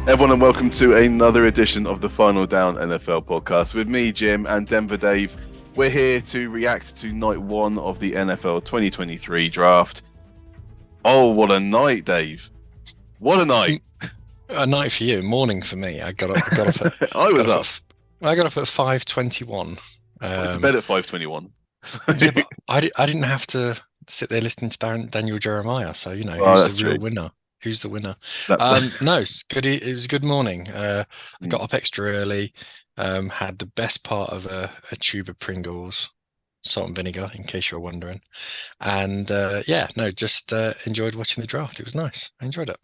Everyone, and welcome to another edition of the Final Down NFL podcast with me, Jim, and Denver Dave. We're here to react to night one of the NFL 2023 draft. Oh, what a night, Dave. What a night. A night for you, morning for me. I got up at I was up. I got up at 5:21. Went to bed at 5:21. Yeah, but I didn't have to sit there listening to Daniel Jeremiah. So that's who's the real true. winner? Who's the winner? That- No, it's good. It was a good morning. I Mm. got up extra early. Had the best part of a tube of Pringles, salt and vinegar, in case you're wondering. And just enjoyed watching the draft. It was nice. I enjoyed it.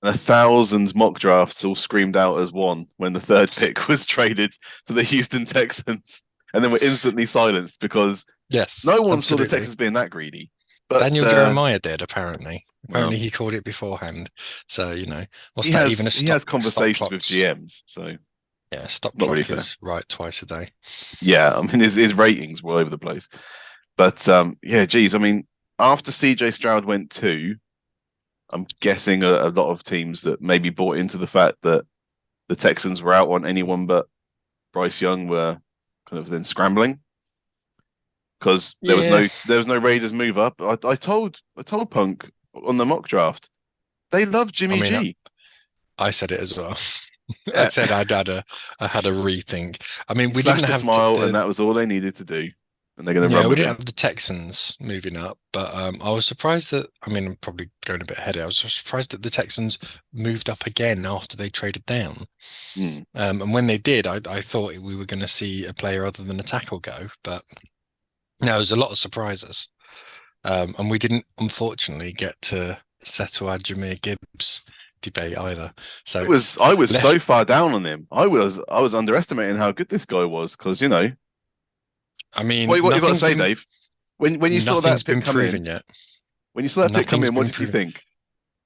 1,000 mock drafts all screamed out as one when the third pick was traded to the Houston Texans, and then were instantly silenced because Yes, no one saw absolutely. the Texans being that greedy. But Daniel Jeremiah did, apparently. Apparently, well, he called it beforehand. So, what's he that? has, Even a he stop, has conversations stop with clock's- GMs, so Yeah, stop not clock really is right twice a day. yeah, I mean his ratings were all over the place. But geez, I mean, after CJ Stroud went 2, I'm guessing a lot of teams that maybe bought into the fact that the Texans were out on anyone but Bryce Young were kind of then scrambling because there was no Raiders move up. I told Punk on the mock draft they love Jimmy G. I said it as well. Yeah. I said I had a rethink. I mean, we Flashed didn't a have smile, and that was all they needed to do. And they're going to run we with didn't it. have the Texans moving up, but I was surprised that. I mean, I'm probably going a bit ahead. I was surprised that the Texans moved up again after they traded down. And when they did, I thought we were going to see a player other than a tackle go, but no, there was a lot of surprises. And we didn't, unfortunately, get to settle our Jahmyr Gibbs debate either. So I was so far down on him. I was underestimating how good this guy was because I mean, what you got to say, Dave? When you saw that pick come in yet. When you saw that pick come in, what did you think?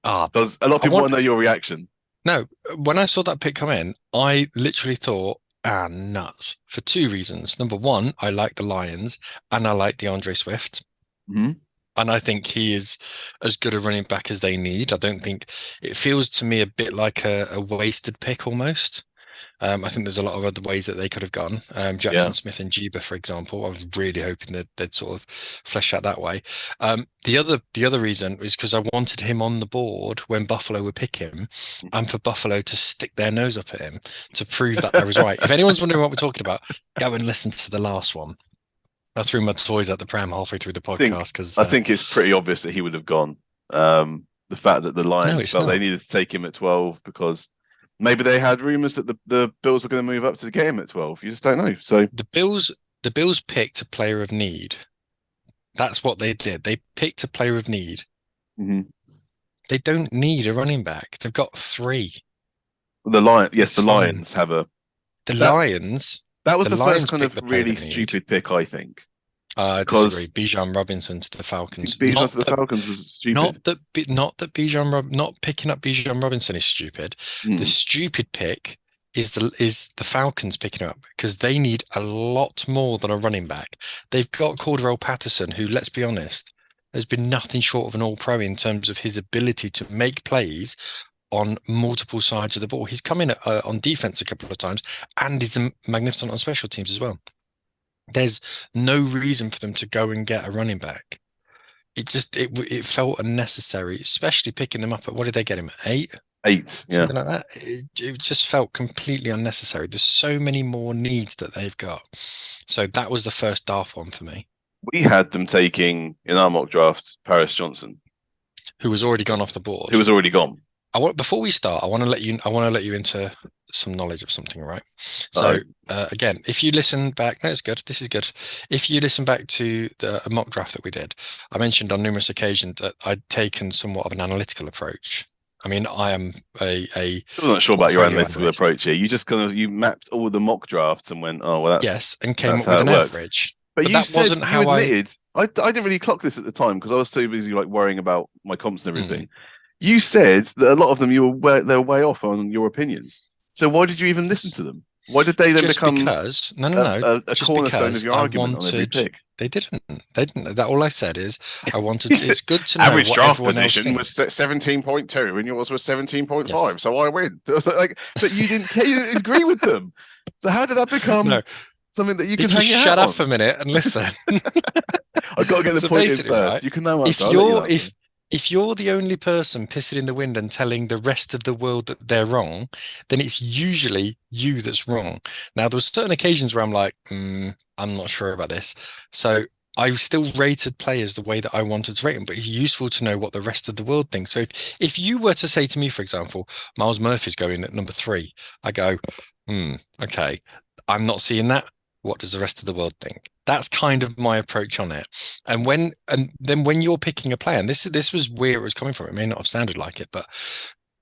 Because a lot of people want to know your reaction. No, when I saw that pick come in, I literally thought, nuts, for 2 reasons. Number one, I like the Lions and I like DeAndre Swift. Mm-hmm. And I think he is as good a running back as they need. I don't think it feels to me a bit like a wasted pick almost. I think there's a lot of other ways that they could have gone. Jackson Smith and Jeeba, for example. I was really hoping that they'd sort of flesh out that way. The other reason is because I wanted him on the board when Buffalo would pick him, and for Buffalo to stick their nose up at him to prove that I was right. If anyone's wondering what we're talking about, go and listen to the last one. I threw my toys at the pram halfway through the podcast because I think it's pretty obvious that he would have gone. The fact that the Lions felt they needed to take him at 12 because maybe they had rumors that the Bills were going to move up to get him at 12. You just don't know. So the Bills picked a player of need. That's what they did. They picked a player of need. Mm-hmm. They don't need a running back. They've got 3. The Lions have a. Lions. That was the first kind of really stupid pick, I think. I disagree. Bijan Robinson to the Falcons. Bijan to the Falcons was stupid. Not picking up Bijan Robinson is stupid. The stupid pick is the Falcons picking him up because they need a lot more than a running back. They've got Cordarrelle Patterson, who, let's be honest, has been nothing short of an all-pro in terms of his ability to make plays on multiple sides of the ball. He's come in on defense a couple of times, and he's magnificent on special teams as well. There's no reason for them to go and get a running back. It felt unnecessary, especially picking them up at, what did they get him at? 8? 8, something like that. It just felt completely unnecessary. There's so many more needs that they've got. So that was the first daft one for me. We had them taking in our mock draft Paris Johnson, who was already gone off the board. Who was already gone. Before we start, I want to let you into some knowledge of something, right? So again, if you listen back, no, it's good. This is good. If you listen back to a mock draft that we did, I mentioned on numerous occasions that I'd taken somewhat of an analytical approach. I mean, I am I'm not sure about your analytical approach here. You just you mapped all the mock drafts and went, oh well, that's and came up with an average. But that wasn't how you admitted. I didn't really clock this at the time because I was too busy worrying about my comps and everything. You said that a lot of them they were way off on your opinions. So why did you even listen to them? Why did they then Just become because a just cornerstone because of your I argument on every wanted. pick? They didn't. They didn't. That all I said is I wanted. It's good to know Average what draft everyone else position was thinks. 17.2 and yours was 17.5, Yes. so I win. Like, but you didn't agree with them. So how did that become No. something that you can If you hang your shut hat up on? a minute and listen. I've got to get the So point in basically, first. right, You can know if answer. I'll let you you're answer. if you're the only person pissing in the wind and telling the rest of the world that they're wrong, then it's usually you that's wrong. Now, there were certain occasions where I'm like, I'm not sure about this. So I still rated players the way that I wanted to rate them, but it's useful to know what the rest of the world thinks. So if you were to say to me, for example, Miles Murphy's going at number 3, I go, okay, I'm not seeing that. What does the rest of the world think? That's kind of my approach on it. And then when you're picking a player, and this was where it was coming from. It may not have sounded like it, but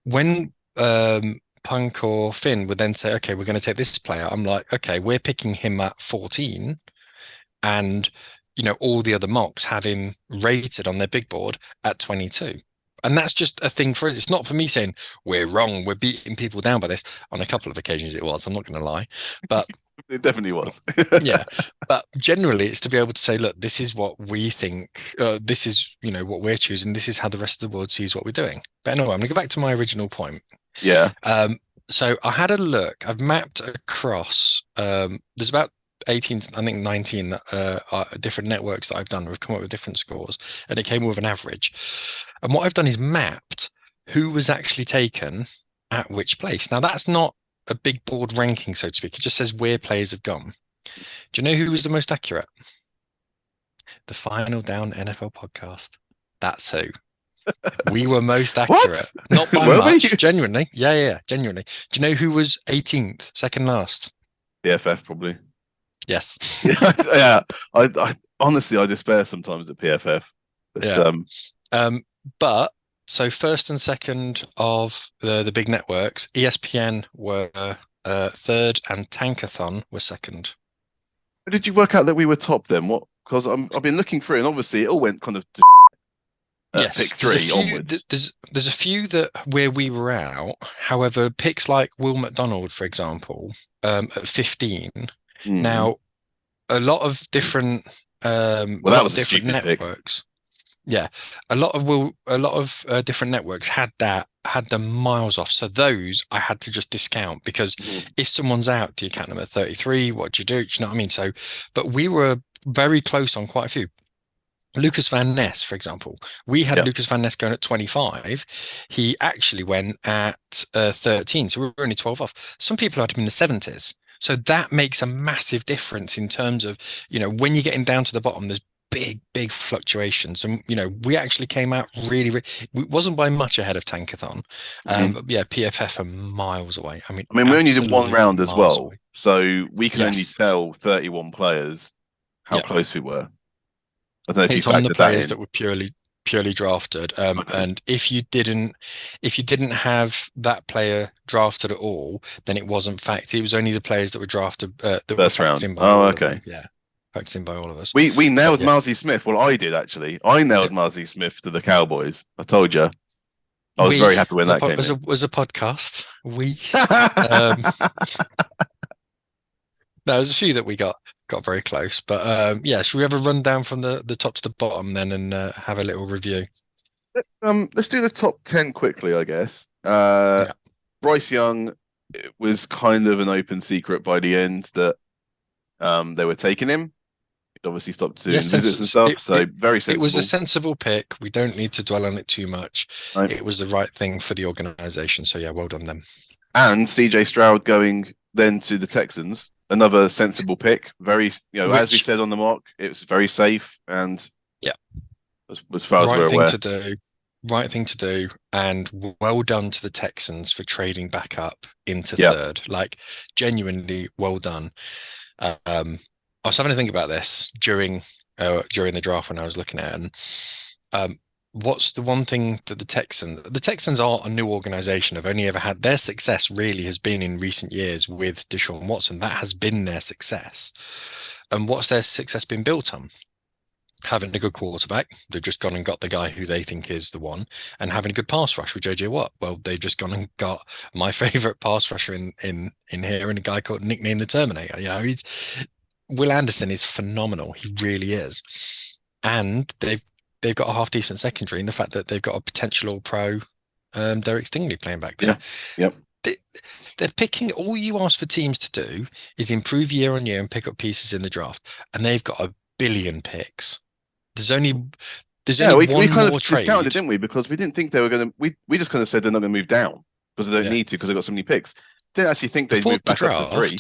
when Punk or Finn would then say, okay, we're going to take this player, I'm like, okay, we're picking him at 14, and all the other mocks have him rated on their big board at 22. And that's just a thing for us. It's not for me saying we're wrong, we're beating people down by this. On a couple of occasions it was, I'm not going to lie, but it definitely was. yeah, but generally it's to be able to say, look, this is what we think, this is what we're choosing, this is how the rest of the world sees what we're doing. But anyway, I'm gonna go back to my original point. Yeah. So I had a look, I've mapped across, there's about 18, I think 19 different networks that I've done. We've come up with different scores, and it came with an average. And what I've done is mapped who was actually taken at which place. Now that's not a big board ranking, so to speak. It just says where players have gone. Do you know who was the most accurate? The Final Down NFL podcast. That's who. We were most accurate. Not by much. Genuinely. Yeah, genuinely. Do you know who was 18th, second last? PFF, probably. Yes. Yeah. I honestly, I despair sometimes at PFF. But, yeah. But so first and second of the big networks, ESPN were third and Tankathon were second. Did you work out that we were top then? What? Because I've been looking through, and obviously it all went kind of yes, pick 3 onwards. There's a few that where we were out. However, picks like Will McDonald, for example, at 15. Now, a lot of different that was different networks. Pick. Yeah, a lot of different networks had them miles off. So those I had to just discount, because if someone's out, do you count them at 33? What do you do? Do you know what I mean? So, but we were very close on quite a few. Lucas Van Ness, for example, we had Lucas Van Ness going at 25. He actually went at 13, so we were only 12 off. Some people had him in the 70s. So that makes a massive difference in terms of, when you're getting down to the bottom, there's big fluctuations. And, we actually came out really, it wasn't by much ahead of Tankathon. But yeah, PFF are miles away. I mean, we only did one round as well. Away. So we can only tell 31 players how close we were. I don't know if it's on the players that were purely drafted. And if you didn't have that player drafted at all, then it wasn't fact. It was only the players that were drafted that first were round. In by okay. Yeah, factored in by all of us. We nailed Marzi Smith. Well, I did actually. I nailed Marzi Smith to the Cowboys. I told you. I was very happy when that came in. Was a podcast. No, there's a few that we got very close, but should we have a rundown from the top to the bottom then, and have a little review? Let's do the top 10 quickly, I guess. Bryce Young, it was kind of an open secret by the end that they were taking him. He obviously stopped doing visits and stuff, very sensible. It was a sensible pick. We don't need to dwell on it too much. Right. It was the right thing for the organization, so yeah, well done them. And CJ Stroud going then to the Texans. Another sensible pick. Very, as we said on the mock, it was very safe and as far as we're aware. Right thing to do, and well done to the Texans for trading back up into third. Like, genuinely well done. I was having to think about this during the draft when I was looking at it, and what's the one thing that the Texans are a new organization. Have only ever had their success really has been in recent years with Deshaun Watson. That has been their success. And what's their success been built on? having a good quarterback. They've just gone and got the guy who they think is the one, and having a good pass rush with JJ Watt. Well, they've just gone and got my favorite pass rusher in here, and a guy called nicknamed the Terminator. He's Will Anderson is phenomenal. He really is, and they've got a half decent secondary, and the fact that they've got a potential All Pro Derek Stingley playing back there. Yeah. Yep. They're picking, all you ask for teams to do is improve year on year and pick up pieces in the draft, and they've got a billion picks. There's only we one kind more of trade. discounted it, didn't we? Because we didn't think they were going to. We just kind of said they're not going to move down because they don't need to because they've got so many picks. Didn't actually think they'd move back up to 3.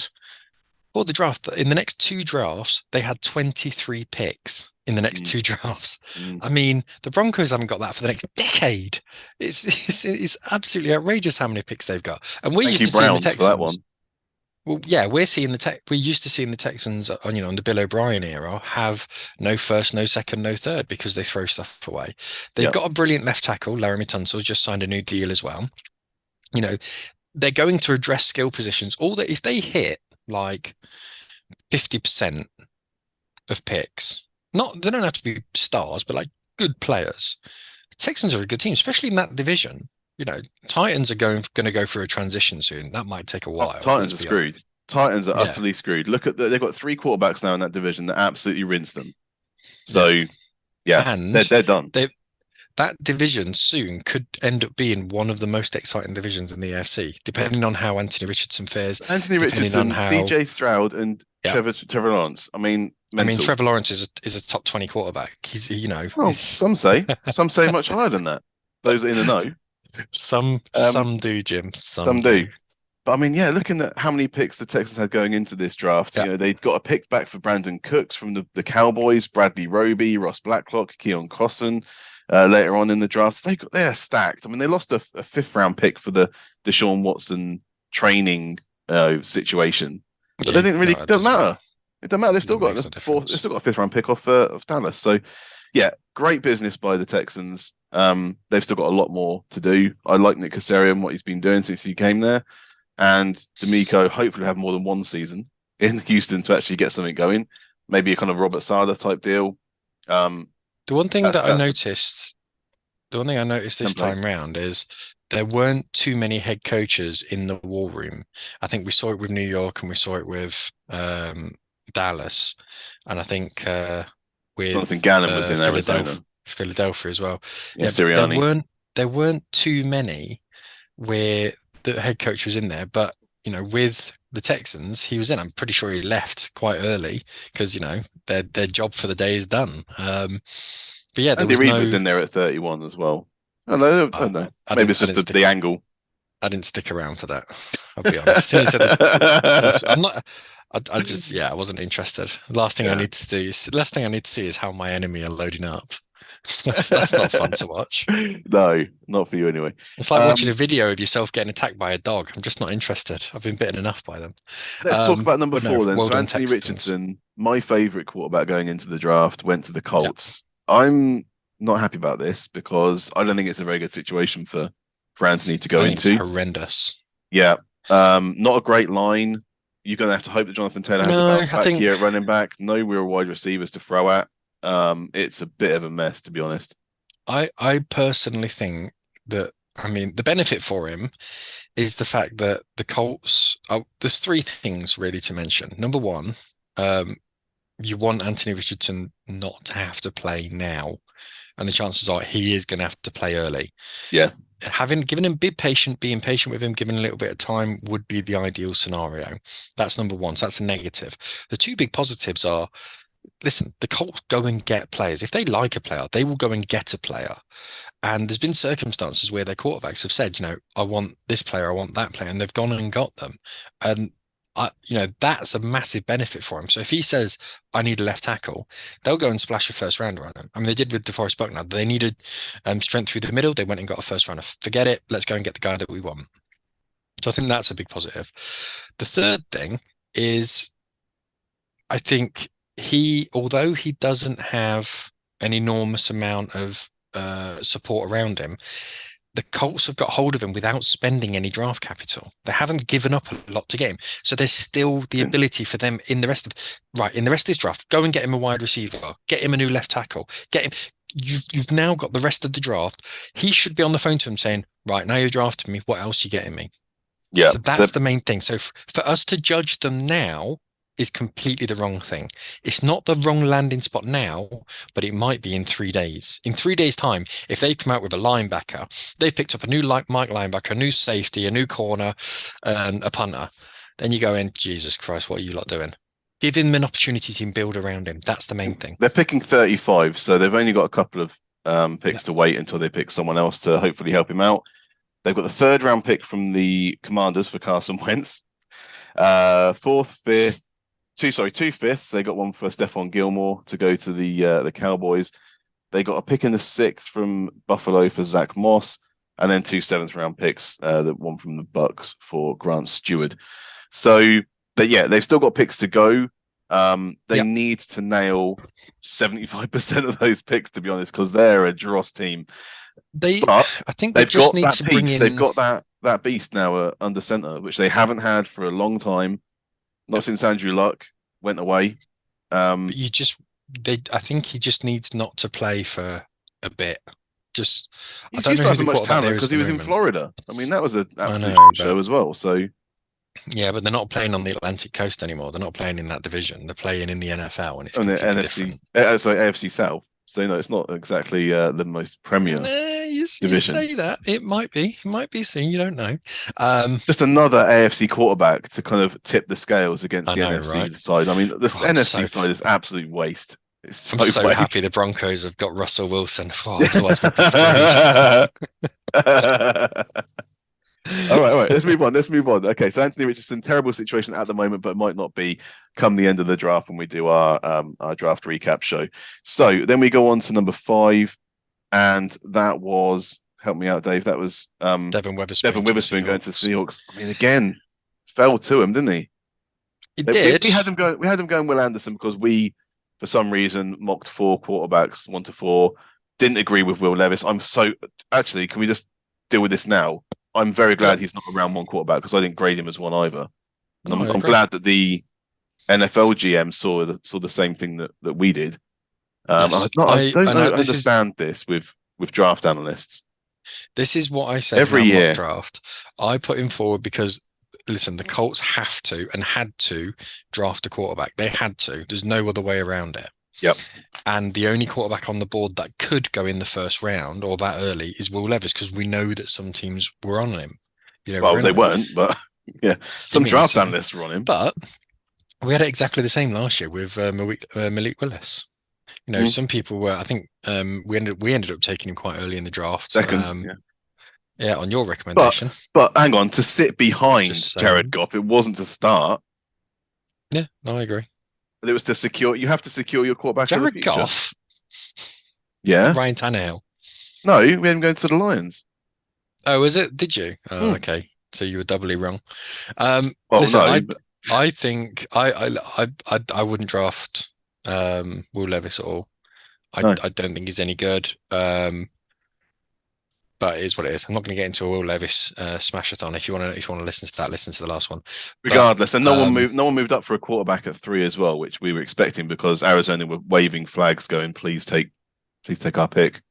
For the draft, in the next 2 drafts, they had 23 picks in the next 2 drafts. I mean, the Broncos haven't got that for the next decade. It's absolutely outrageous how many picks they've got. And we're used to seeing the Texans. For that one. Well, yeah, we're used to seeing the Texans on the Bill O'Brien era have no first, no second, no third because they throw stuff away. They've got a brilliant left tackle. Laramie Tunsil's just signed a new deal as well. They're going to address skill positions. If they hit like 50% of picks, they don't have to be stars, but like good players. The Texans are a good team, especially in that division. Titans are going to go through a transition soon. That might take a while. Titans are screwed. Titans are utterly screwed. Look at they've got 3 quarterbacks now in that division that absolutely rinsed them. So, and they're done. That division soon could end up being one of the most exciting divisions in the AFC, depending on how Anthony Richardson fares. Anthony Richardson, CJ Stroud, and Trevor Lawrence. I mean, Trevor Lawrence is a top 20 quarterback. Some say much higher than that. Those in the know. Some do, Jim. Some do. But I mean, looking at how many picks the Texans had going into this draft, they'd got a pick back for Brandon Cooks from the Cowboys, Bradley Roby, Ross Blacklock, Keon Cosson. Later on in the draft, they're stacked. I mean, they lost a 5th round pick for the Deshaun Watson training situation, but they didn't really. Doesn't matter. It doesn't matter. They've still got They've still got a 5th round pick off Dallas. So, great business by the Texans. They've still got a lot more to do. I like Nick Caserio and what he's been doing since he came there, and DeMeco hopefully have more than one season in Houston to actually get something going. Maybe a kind of Robert Saleh type deal. The one thing I noticed this time round is there weren't too many head coaches in the war room. I think we saw it with New York and we saw it with Dallas, and I think with Jonathan Gannon was in Philadelphia as well. Sirianni. There weren't too many where the head coach was in there, but with the Texans, he was in. I'm pretty sure he left quite early because their job for the day is done. But yeah, Andy Reid was in there at 31 as well. I don't know. Maybe it's just the angle. I didn't stick around for that. I'll be honest. I'm not. I wasn't interested. Last thing I need to see is how my enemy are loading up. That's not fun to watch. No, not for you anyway. It's like watching a video of yourself getting attacked by a dog. I'm just not interested. I've been bitten enough by them. Let's talk about number 4 then. So Anthony Richardson, my favourite quarterback going into the draft, went to the Colts. Yep. I'm not happy about this because I don't think it's a very good situation for Anthony to go into. It's horrendous. Yeah. Not a great line. You're going to have to hope that Jonathan Taylor has a bounce back here at running back. No real wide receivers to throw at. It's a bit of a mess, to be honest. I personally think that, the benefit for him is the fact that the Colts, there's 3 things really to mention. Number 1, you want Anthony Richardson not to have to play now. And the chances are he is going to have to play early. Yeah. Given him, being patient with him, giving a little bit of time would be the ideal scenario. That's number 1. So that's a negative. The 2 big positives are, listen, the Colts go and get players. If they like a player, they will go and get a player. And there's been circumstances where their quarterbacks have said, I want this player, I want that player, and they've gone and got them. And that's a massive benefit for him. So if he says, I need a left tackle, they'll go and splash a first rounder on him. They did with DeForest Buckner. They needed strength through the middle. They went and got a first rounder. Forget it. Let's go and get the guy that we want. So I think that's a big positive. The third thing is, I think although he doesn't have an enormous amount of support around him, the Colts have got hold of him without spending any draft capital. They haven't given up a lot to get him. So there's still the ability for them in the rest of this draft, go and get him a wide receiver, get him a new left tackle, get him. You've now got the rest of the draft. He should be on the phone to him saying, right, now you've drafted me, what else are you getting me? Yeah. So that's the main thing. So for us to judge them now is completely the wrong thing. It's not the wrong landing spot now, but it might be in 3 days. In 3 days' time, if they come out with a linebacker, they've picked up a new Mike linebacker, a new safety, a new corner, a punter, then you go in, Jesus Christ, what are you lot doing? Give him an opportunity to build around him. That's the main thing. They're picking 35, so they've only got a couple of picks to wait until they pick someone else to hopefully help him out. They've got the 3rd round pick from the Commanders for Carson Wentz. 4th, 5th, two fifths. They got one for Stephon Gilmore to go to the Cowboys. They got a pick in the 6th from Buffalo for Zach Moss, and then 2 7th-round picks. One from the Bucks for Grant Stewart. So, but yeah, they've still got picks to go. They need to nail 75% of those picks, to be honest, because they're a dross team. I think they just need to bring in. They've got that beast now under center, which they haven't had for a long time. Not since Andrew Luck went away. But I think he just needs not to play for a bit. He's used to have much talent because he was in Florida. I mean, that was an absolute show as well. So yeah, but they're not playing on the Atlantic coast anymore. They're not playing in that division. They're playing in the NFL, and it's on the NFC. AFC South. So no, it's not exactly the most premier division. You say that it might be soon. You don't know. Just another AFC quarterback to kind of tip the scales against the NFC side. I mean, the NFC side is absolute waste. I'm so happy the Broncos have got Russell Wilson. Otherwise, All right. Let's move on. Okay, so Anthony Richardson, terrible situation at the moment, but might not be come the end of the draft when we do our draft recap show. So then we go on to number 5, and that was, help me out, Dave. That was Devon Witherspoon going to the Seahawks. I mean, again, fell to him, didn't he? Did. We had him going Will Anderson because we, for some reason, mocked 4 quarterbacks, 1 to 4. Didn't agree with Will Levis. Actually, can we just deal with this now? I'm very glad he's not a round 1 quarterback because I didn't grade him as one either. And I'm glad that the NFL GM saw the same thing that we did. Yes, I don't understand this with draft analysts. This is what I said every year. Mock draft. I put him forward because, listen, the Colts have to and had to draft a quarterback. They had to. There's no other way around it. Yep. And the only quarterback on the board that could go in the first round or that early is Will Levis, because we know that some teams were on him. Well, they weren't, but yeah, some draft analysts were on him. But we had it exactly the same last year with Malik Willis. Some people were. I think we ended up taking him quite early in the draft. Second, yeah, on your recommendation. But hang on, to sit behind Jared Goff, it wasn't to start. Yeah, no, I agree. But it was to secure. You have to secure your quarterback. Jared Goff. Yeah. Ryan Tannehill. No, we had him going to the Lions. Oh, is it? Did you? Oh, okay. So you were doubly wrong. Listen, I think I wouldn't draft Will Levis at all. I don't think he's any good. But it is what it is. I'm not going to get into a Will Levis smash-a-thon. If you want to listen to that, listen to the last one. Regardless, and no one moved up for a quarterback at 3 as well, which we were expecting because Arizona were waving flags, going, "Please take our pick."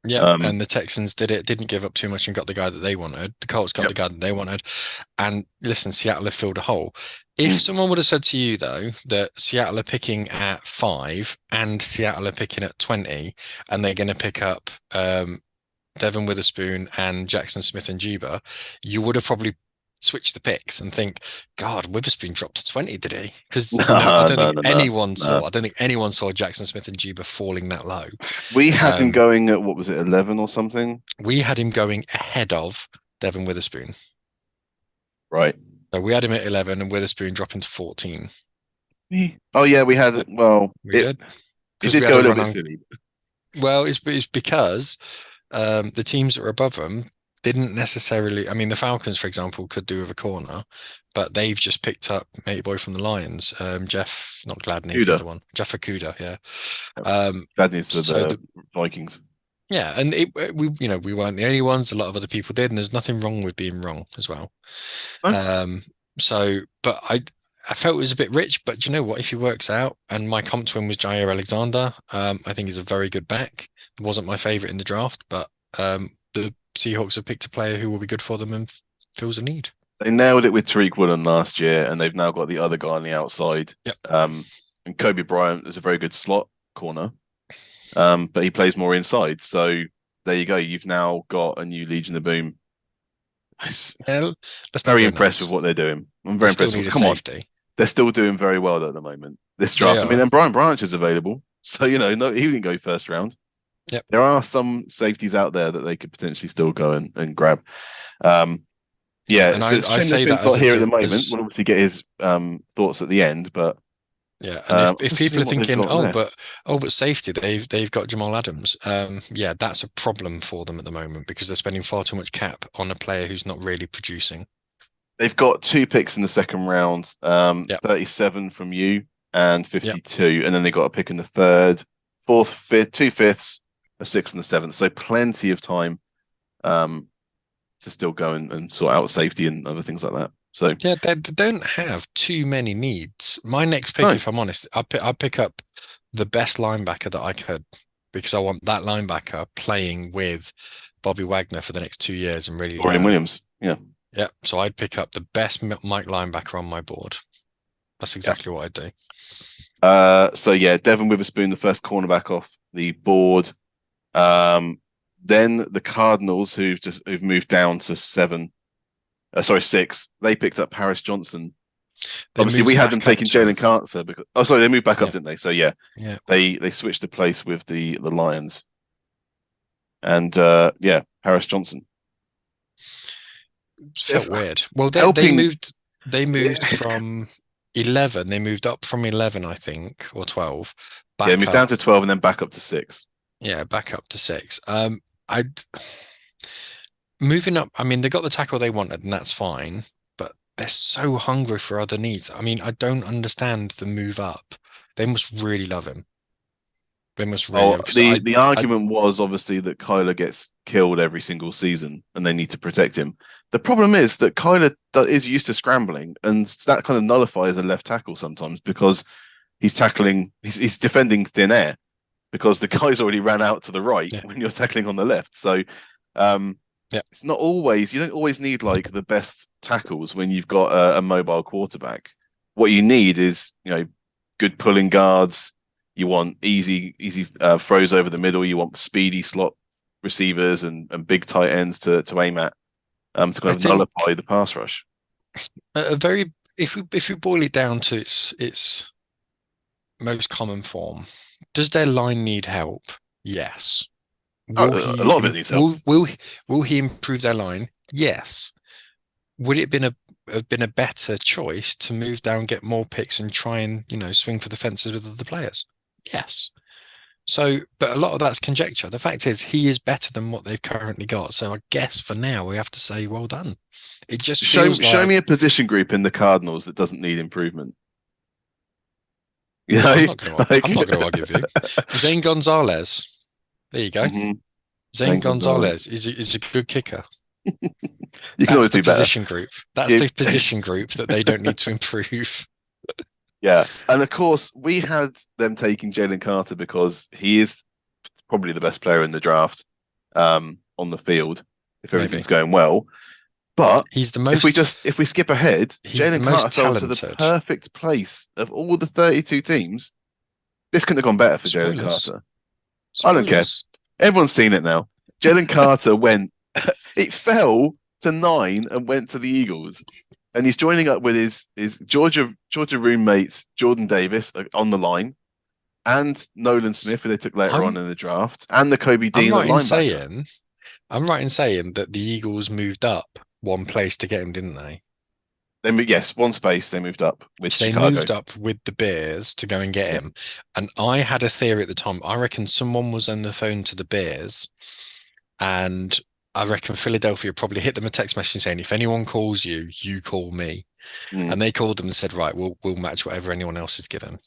Yeah, and the Texans didn't give up too much and got the guy that they wanted. The Colts got the guy that they wanted. And listen, Seattle have filled a hole. If someone would have said to you, though, that Seattle are picking at 5 and Seattle are picking at 20, and they're going to pick up Devon Witherspoon and Jackson Smith-Njigba, you would have probably switch the picks and think, God, Witherspoon dropped to 20, did he? Because I don't think anyone saw Jackson Smith-Njigba falling that low. We had him going at, what was it, 11 or something? We had him going ahead of Devon Witherspoon. Right. So we had him at 11 and Witherspoon dropping to 14. Oh yeah, we had it. Well, it did go a little bit silly. Well, it's because the teams that are above them didn't necessarily. I mean, the Falcons, for example, could do with a corner, but they've just picked up matey boy from the Lions, Jeff, not Gladney, the other one, Jeff Okudah, yeah. Gladney's the Vikings. Yeah, and we weren't the only ones. A lot of other people did, and there's nothing wrong with being wrong as well. No, But I felt it was a bit rich. But do you know what? If he works out, and my comp twin was Jair Alexander, I think he's a very good back. Wasn't my favorite in the draft, but the Seahawks have picked a player who will be good for them and fills a need. they nailed it with Tariq Woolen last year, and they've now got the other guy on the outside. Yep. And Kobe Bryant is a very good slot corner, but he plays more inside. So there you go. You've now got a new Legion of Boom. Well, Very impressed with what they're doing. I'm very impressed. Come on, they're still doing very well at the moment. This draft. I mean, then Brian Branch is available, so no, he didn't go first round. Yep. There are some safeties out there that they could potentially still go and grab. Yeah, and so I say that got here at the moment. We'll obviously get his thoughts at the end, but yeah, and if people are thinking, but safety, they've got Jamal Adams. Yeah, that's a problem for them at the moment because they're spending far too much cap on a player who's not really producing. They've got 2 picks in the second round, 37 from you and 52, and then they got a pick in the third, fourth, fifth, 2 fifths, a 6th and a 7th. So plenty of time to still go and sort out safety and other things like that. So yeah, they don't have too many needs. My next pick, if I'm honest, I'll pick up the best linebacker that I could because I want that linebacker playing with Bobby Wagner for the next 2 years and really Dorian Williams. Yeah. Yeah. So I'd pick up the best Mike linebacker on my board. That's exactly what I'd do. So yeah, Devon Witherspoon, the first cornerback off the board. Then the Cardinals, who've moved down to 6. They picked up Paris Johnson. Obviously, we had them taking Jalen Carter because they moved back up, didn't they? So yeah, they switched the place with the Lions, and Paris Johnson. Felt weird. Well, they moved from 11. They moved up from 11, I think, or 12. They moved down to 12 and then back up to 6. Yeah, back up to 6. Moving up. I mean, they got the tackle they wanted, and that's fine. But they're so hungry for other needs. I mean, I don't understand the move up. They must really love him. They must really. The argument was obviously that Kyler gets killed every single season, and they need to protect him. The problem is that Kyler is used to scrambling, and that kind of nullifies a left tackle sometimes because he's defending thin air because the guy's already ran out to the right when you're tackling on the left. So it's not always, you don't always need like the best tackles when you've got a mobile quarterback. What you need is, good pulling guards. You want easy throws over the middle. You want speedy slot receivers and big tight ends to aim at. To kind of nullify the pass rush. If we boil it down to its most common form, does their line need help? Yes. A lot of it needs help. Will he improve their line? Yes. Would it have been a better choice to move down, get more picks, and try and swing for the fences with other players? Yes. So, but a lot of that's conjecture. The fact is, he is better than what they've currently got. So, I guess for now, we have to say, well done. It just show me a position group in the Cardinals that doesn't need improvement. I'm not going to argue with you. Zane Gonzalez. There you go. Mm-hmm. Zane Gonzalez is a good kicker. You can always do better. Position group. That's the position group that they don't need to improve. Yeah, and of course we had them taking Jalen Carter because he is probably the best player in the draft on the field if everything's going well. But he's the most. If we skip ahead, Jalen Carter fell to the perfect place of all the 32 teams. This couldn't have gone better for Jalen Carter. I don't care. Everyone's seen it now. Jalen Carter went. It fell to 9 and went to the Eagles. And he's joining up with his Georgia roommates, Jordan Davis, on the line, and Nolan Smith, who they took later on in the draft, and the Kobe Dean linebacker. I'm right in saying that the Eagles moved up one place to get him, didn't they? Yes, one space they moved up with Chicago. They moved up with the Bears to go and get him. And I had a theory at the time. I reckon someone was on the phone to the Bears, and I reckon Philadelphia probably hit them a text message saying, if anyone calls you, you call me. And they called them and said, right, we'll match whatever anyone else is given.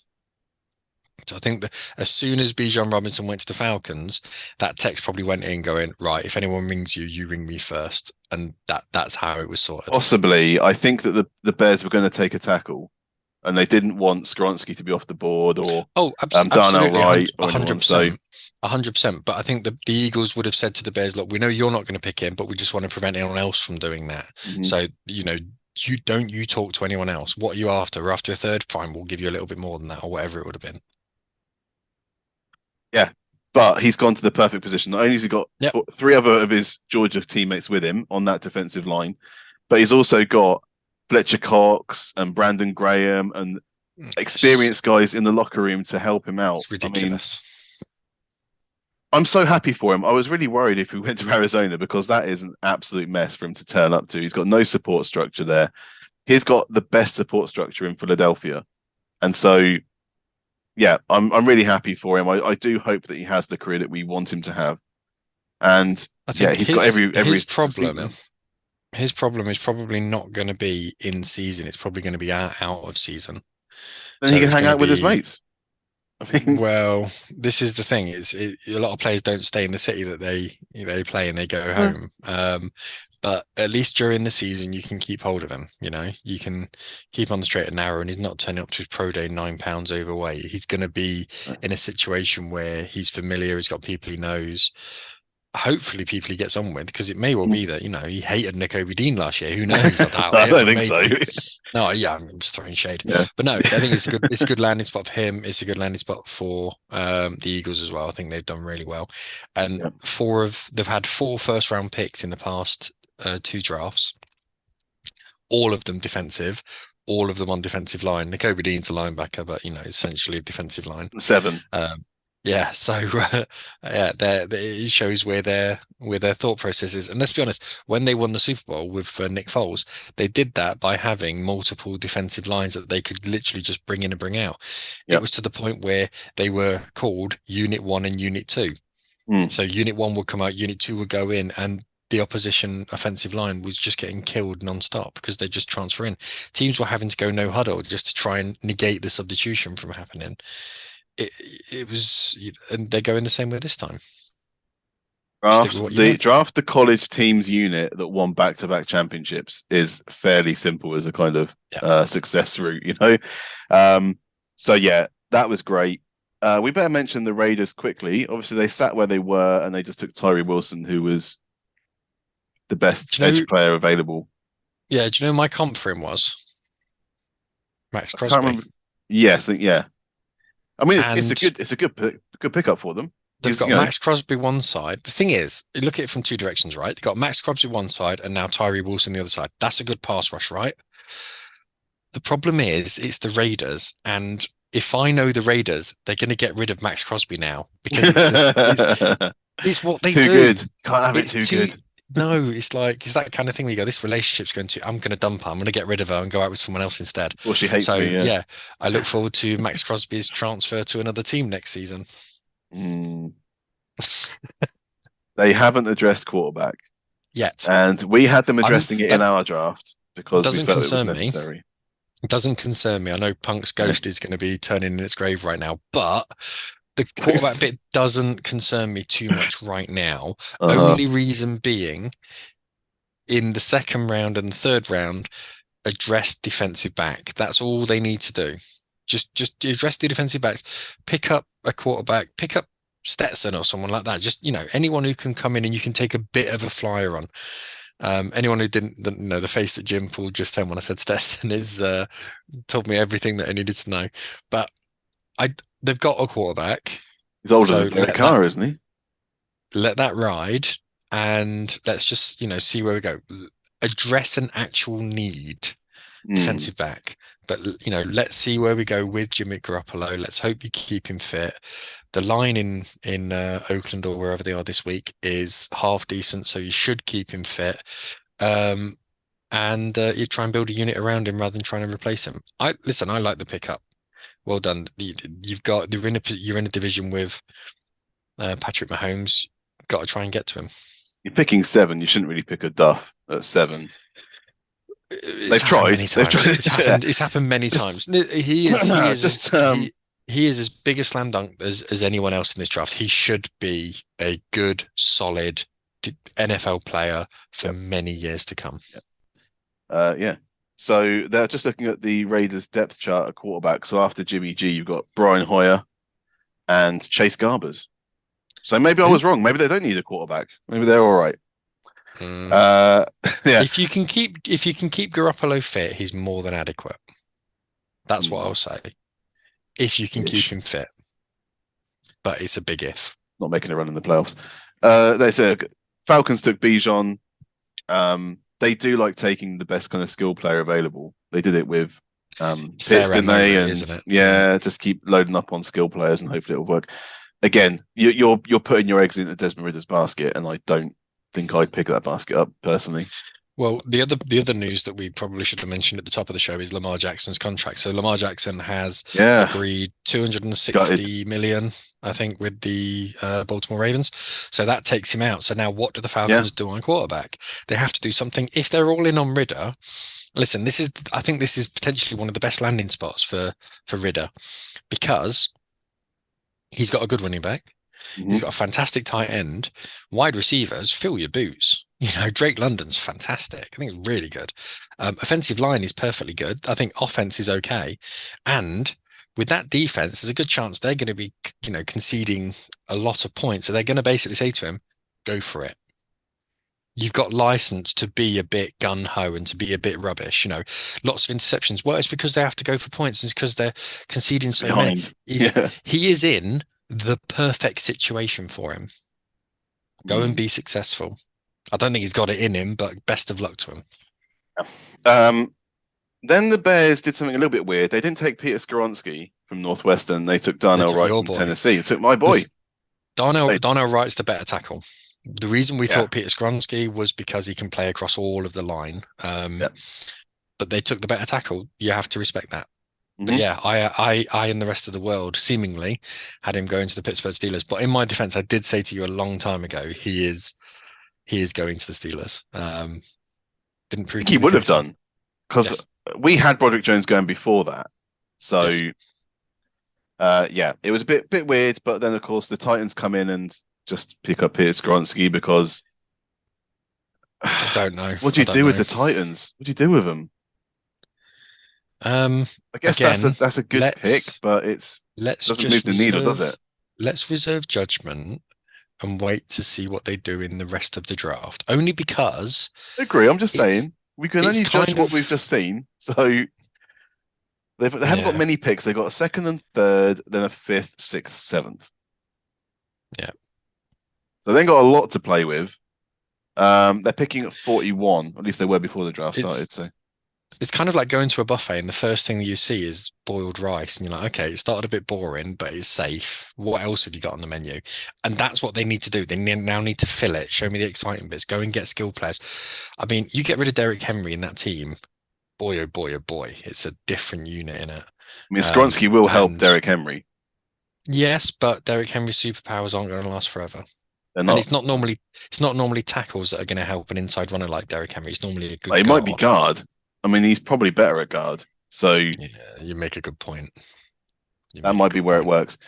So I think that as soon as Bijan Robinson went to the Falcons, that text probably went in going, right, if anyone rings you, you ring me first. And that's how it was sorted. Possibly, I think that the Bears were going to take a tackle, and they didn't want Skronsky to be off the board or Darnell absolutely, Wright or anyone. So 100%. But I think the Eagles would have said to the Bears, look, we know you're not going to pick him, but we just want to prevent anyone else from doing that. So, you talk to anyone else. What are you after? We're after a third? Fine, we'll give you a little bit more than that or whatever it would have been. Yeah, but he's gone to the perfect position. Not only has he got three other of his Georgia teammates with him on that defensive line, but he's also got Fletcher Cox and Brandon Graham and experienced guys in the locker room to help him out. It's ridiculous. I'm so happy for him. I was really worried if he went to Arizona because that is an absolute mess for him to turn up to. He's got no support structure there. He's got the best support structure in Philadelphia. And so, yeah, I'm really happy for him. I do hope that he has the career that we want him to have. And I think he's got every his problem. His problem is probably not going to be in season. It's probably going to be out of season. Then he can hang out with his mates. Well, this is the thing: a lot of players don't stay in the city that they play and they go home. But at least during the season, you can keep hold of him. You can keep on the straight and narrow, and he's not turning up to his pro day 9 pounds overweight. He's going to be in a situation where he's familiar. He's got people he knows. Hopefully people he gets on with, because it may well be that he hated Nakobe Dean last year. Who knows? I don't think so. No, yeah, I'm just throwing shade. Yeah. But no, I think it's a good landing spot for him. It's a good landing spot for the Eagles as well. I think they've done really well, and they've had 4 first-round picks in the past 2 drafts. All of them defensive. All of them on defensive line. Nakobe Dean's a linebacker, but essentially a defensive line. 7. Yeah, so it shows where their thought process is. And let's be honest, when they won the Super Bowl with Nick Foles, they did that by having multiple defensive lines that they could literally just bring in and bring out. Yep. It was to the point where they were called Unit 1 and Unit 2. So Unit 1 would come out, Unit 2 would go in, and the opposition offensive line was just getting killed non-stop because they just transfer in. Teams were having to go no huddle just to try and negate the substitution from happening. It was, and they're going the same way this time. Draft the college teams unit that won back-to-back championships is fairly simple as a kind of success route, So yeah, that was great. We better mention the Raiders quickly. Obviously, they sat where they were and they just took Tyree Wilson, who was the best edge player available. Yeah, do you know my comp for him was Max Crosby? Yes, yeah. I mean, it's a good pickup for them. They've got Max Crosby one side. The thing is, you look at it from 2 directions, right? They've got Max Crosby one side and now Tyree Wilson the other side. That's a good pass rush, right? The problem is, it's the Raiders, and if I know the Raiders, they're going to get rid of Max Crosby now because it's what they do. Too good. Can't have it too good. No, it's that kind of thing where you go, this relationship's I'm going to dump her. I'm going to get rid of her and go out with someone else instead. Well, she hates me, yeah. I look forward to Max Crosby's transfer to another team next season. They haven't addressed quarterback yet. And we had them addressing it in our draft because we felt it was necessary. It doesn't concern me. I know Punk's ghost is going to be turning in its grave right now, but the quarterback bit doesn't concern me too much right now. Only reason being, in the 2nd round and the 3rd round, address defensive back. That's all they need to do. Just address the defensive backs. Pick up a quarterback. Pick up Stetson or someone like that. Just anyone who can come in and you can take a bit of a flyer on. Anyone who didn't know the face that Jim pulled just then when I said Stetson is told me everything that I needed to know. But they've got a quarterback. He's older than Derek Carr, isn't he? Let that ride, and let's just see where we go. Address an actual need, defensive back. But let's see where we go with Jimmy Garoppolo. Let's hope you keep him fit. The line in Oakland or wherever they are this week is half decent, so you should keep him fit. And you try and build a unit around him rather than trying to replace him. I like the pickup. Well done. You're in a division with Patrick Mahomes. Got to try and get to him. You're picking 7. You shouldn't really pick a Duff at 7. They've tried. It's happened many times. He is he is as big a slam dunk as anyone else in this draft. He should be a good, solid NFL player for Yep. many years to come. Yep. Yeah. So they're just looking at the Raiders depth chart at quarterback. So after Jimmy G, you've got Brian Hoyer and Chase Garbers. So maybe I was wrong. Maybe they don't need a quarterback. Maybe they're all right. Yeah. If you can keep Garoppolo fit, he's more than adequate. That's what I'll say. If you can keep him fit. But it's a big if. Not making a run in the playoffs. They said Falcons took Bijan. They do like taking the best kind of skill player available. They did it with Pitts, didn't they? And just keep loading up on skill players and hopefully it'll work. Again, you're putting your eggs in the Desmond Ridder's basket, and I don't think I'd pick that basket up personally. Well, the other news that we probably should have mentioned at the top of the show is Lamar Jackson's contract. So Lamar Jackson has agreed 260 million, I think, with the Baltimore Ravens. So that takes him out. So now what do the Falcons do on quarterback? They have to do something. If they're all in on Ridder, listen, I think this is potentially one of the best landing spots for Ridder, because he's got a good running back. He's got a fantastic tight end. Wide receivers, fill your boots. Drake London's fantastic. I think it's really good. Offensive line is perfectly good. I think offense is okay. And with that defense, there's a good chance they're going to be, conceding a lot of points. So they're going to basically say to him, go for it. You've got license to be a bit gun-ho and to be a bit rubbish. Lots of interceptions. Well, it's because they have to go for points. It's because they're conceding so many. He is in the perfect situation for him. Go and be successful. I don't think he's got it in him, but best of luck to him. Then the Bears did something a little bit weird. They didn't take Peter Skoronski from Northwestern. They took Darnell Wright from Tennessee. They took my boy. Darnell Wright's the better tackle. The reason we thought Peter Skoronski was because he can play across all of the line. But they took the better tackle. You have to respect that. But yeah, I and the rest of the world seemingly had him going to the Pittsburgh Steelers. But in my defense, I did say to you a long time ago, he is going to the Steelers. Didn't prove he would have done, because we had Broderick Jones going before that. So it was a bit weird. But then of course the Titans come in and just pick up Peter Skoronski because I don't know. What do you do with the Titans? What do you do with them? I guess that's a good pick, but it doesn't move the needle, does it? Let's reserve judgment and wait to see what they do in the rest of the draft. Only because I agree. I'm just saying we can only judge what we've just seen. So they haven't got many picks. They've got a second and third, then a fifth, sixth, seventh. Yeah. So they got a lot to play with. They're picking at 41. At least they were before the draft started. So it's kind of like going to a buffet and the first thing you see is boiled rice. And you're like, okay, it started a bit boring, but it's safe. What else have you got on the menu? And that's what they need to do. They now need to fill it. Show me the exciting bits. Go and get skill players. I mean, you get rid of Derrick Henry in that team. Boy, oh boy, oh boy. It's a different unit in it. I mean, Skoronski will help Derrick Henry. Yes, but Derrick Henry's superpowers aren't going to last forever. And it's not normally tackles that are going to help an inside runner like Derrick Henry. It's normally a good guard. Might be guard. I mean, he's probably better at guard. So yeah, you make a good point. That might be where it works.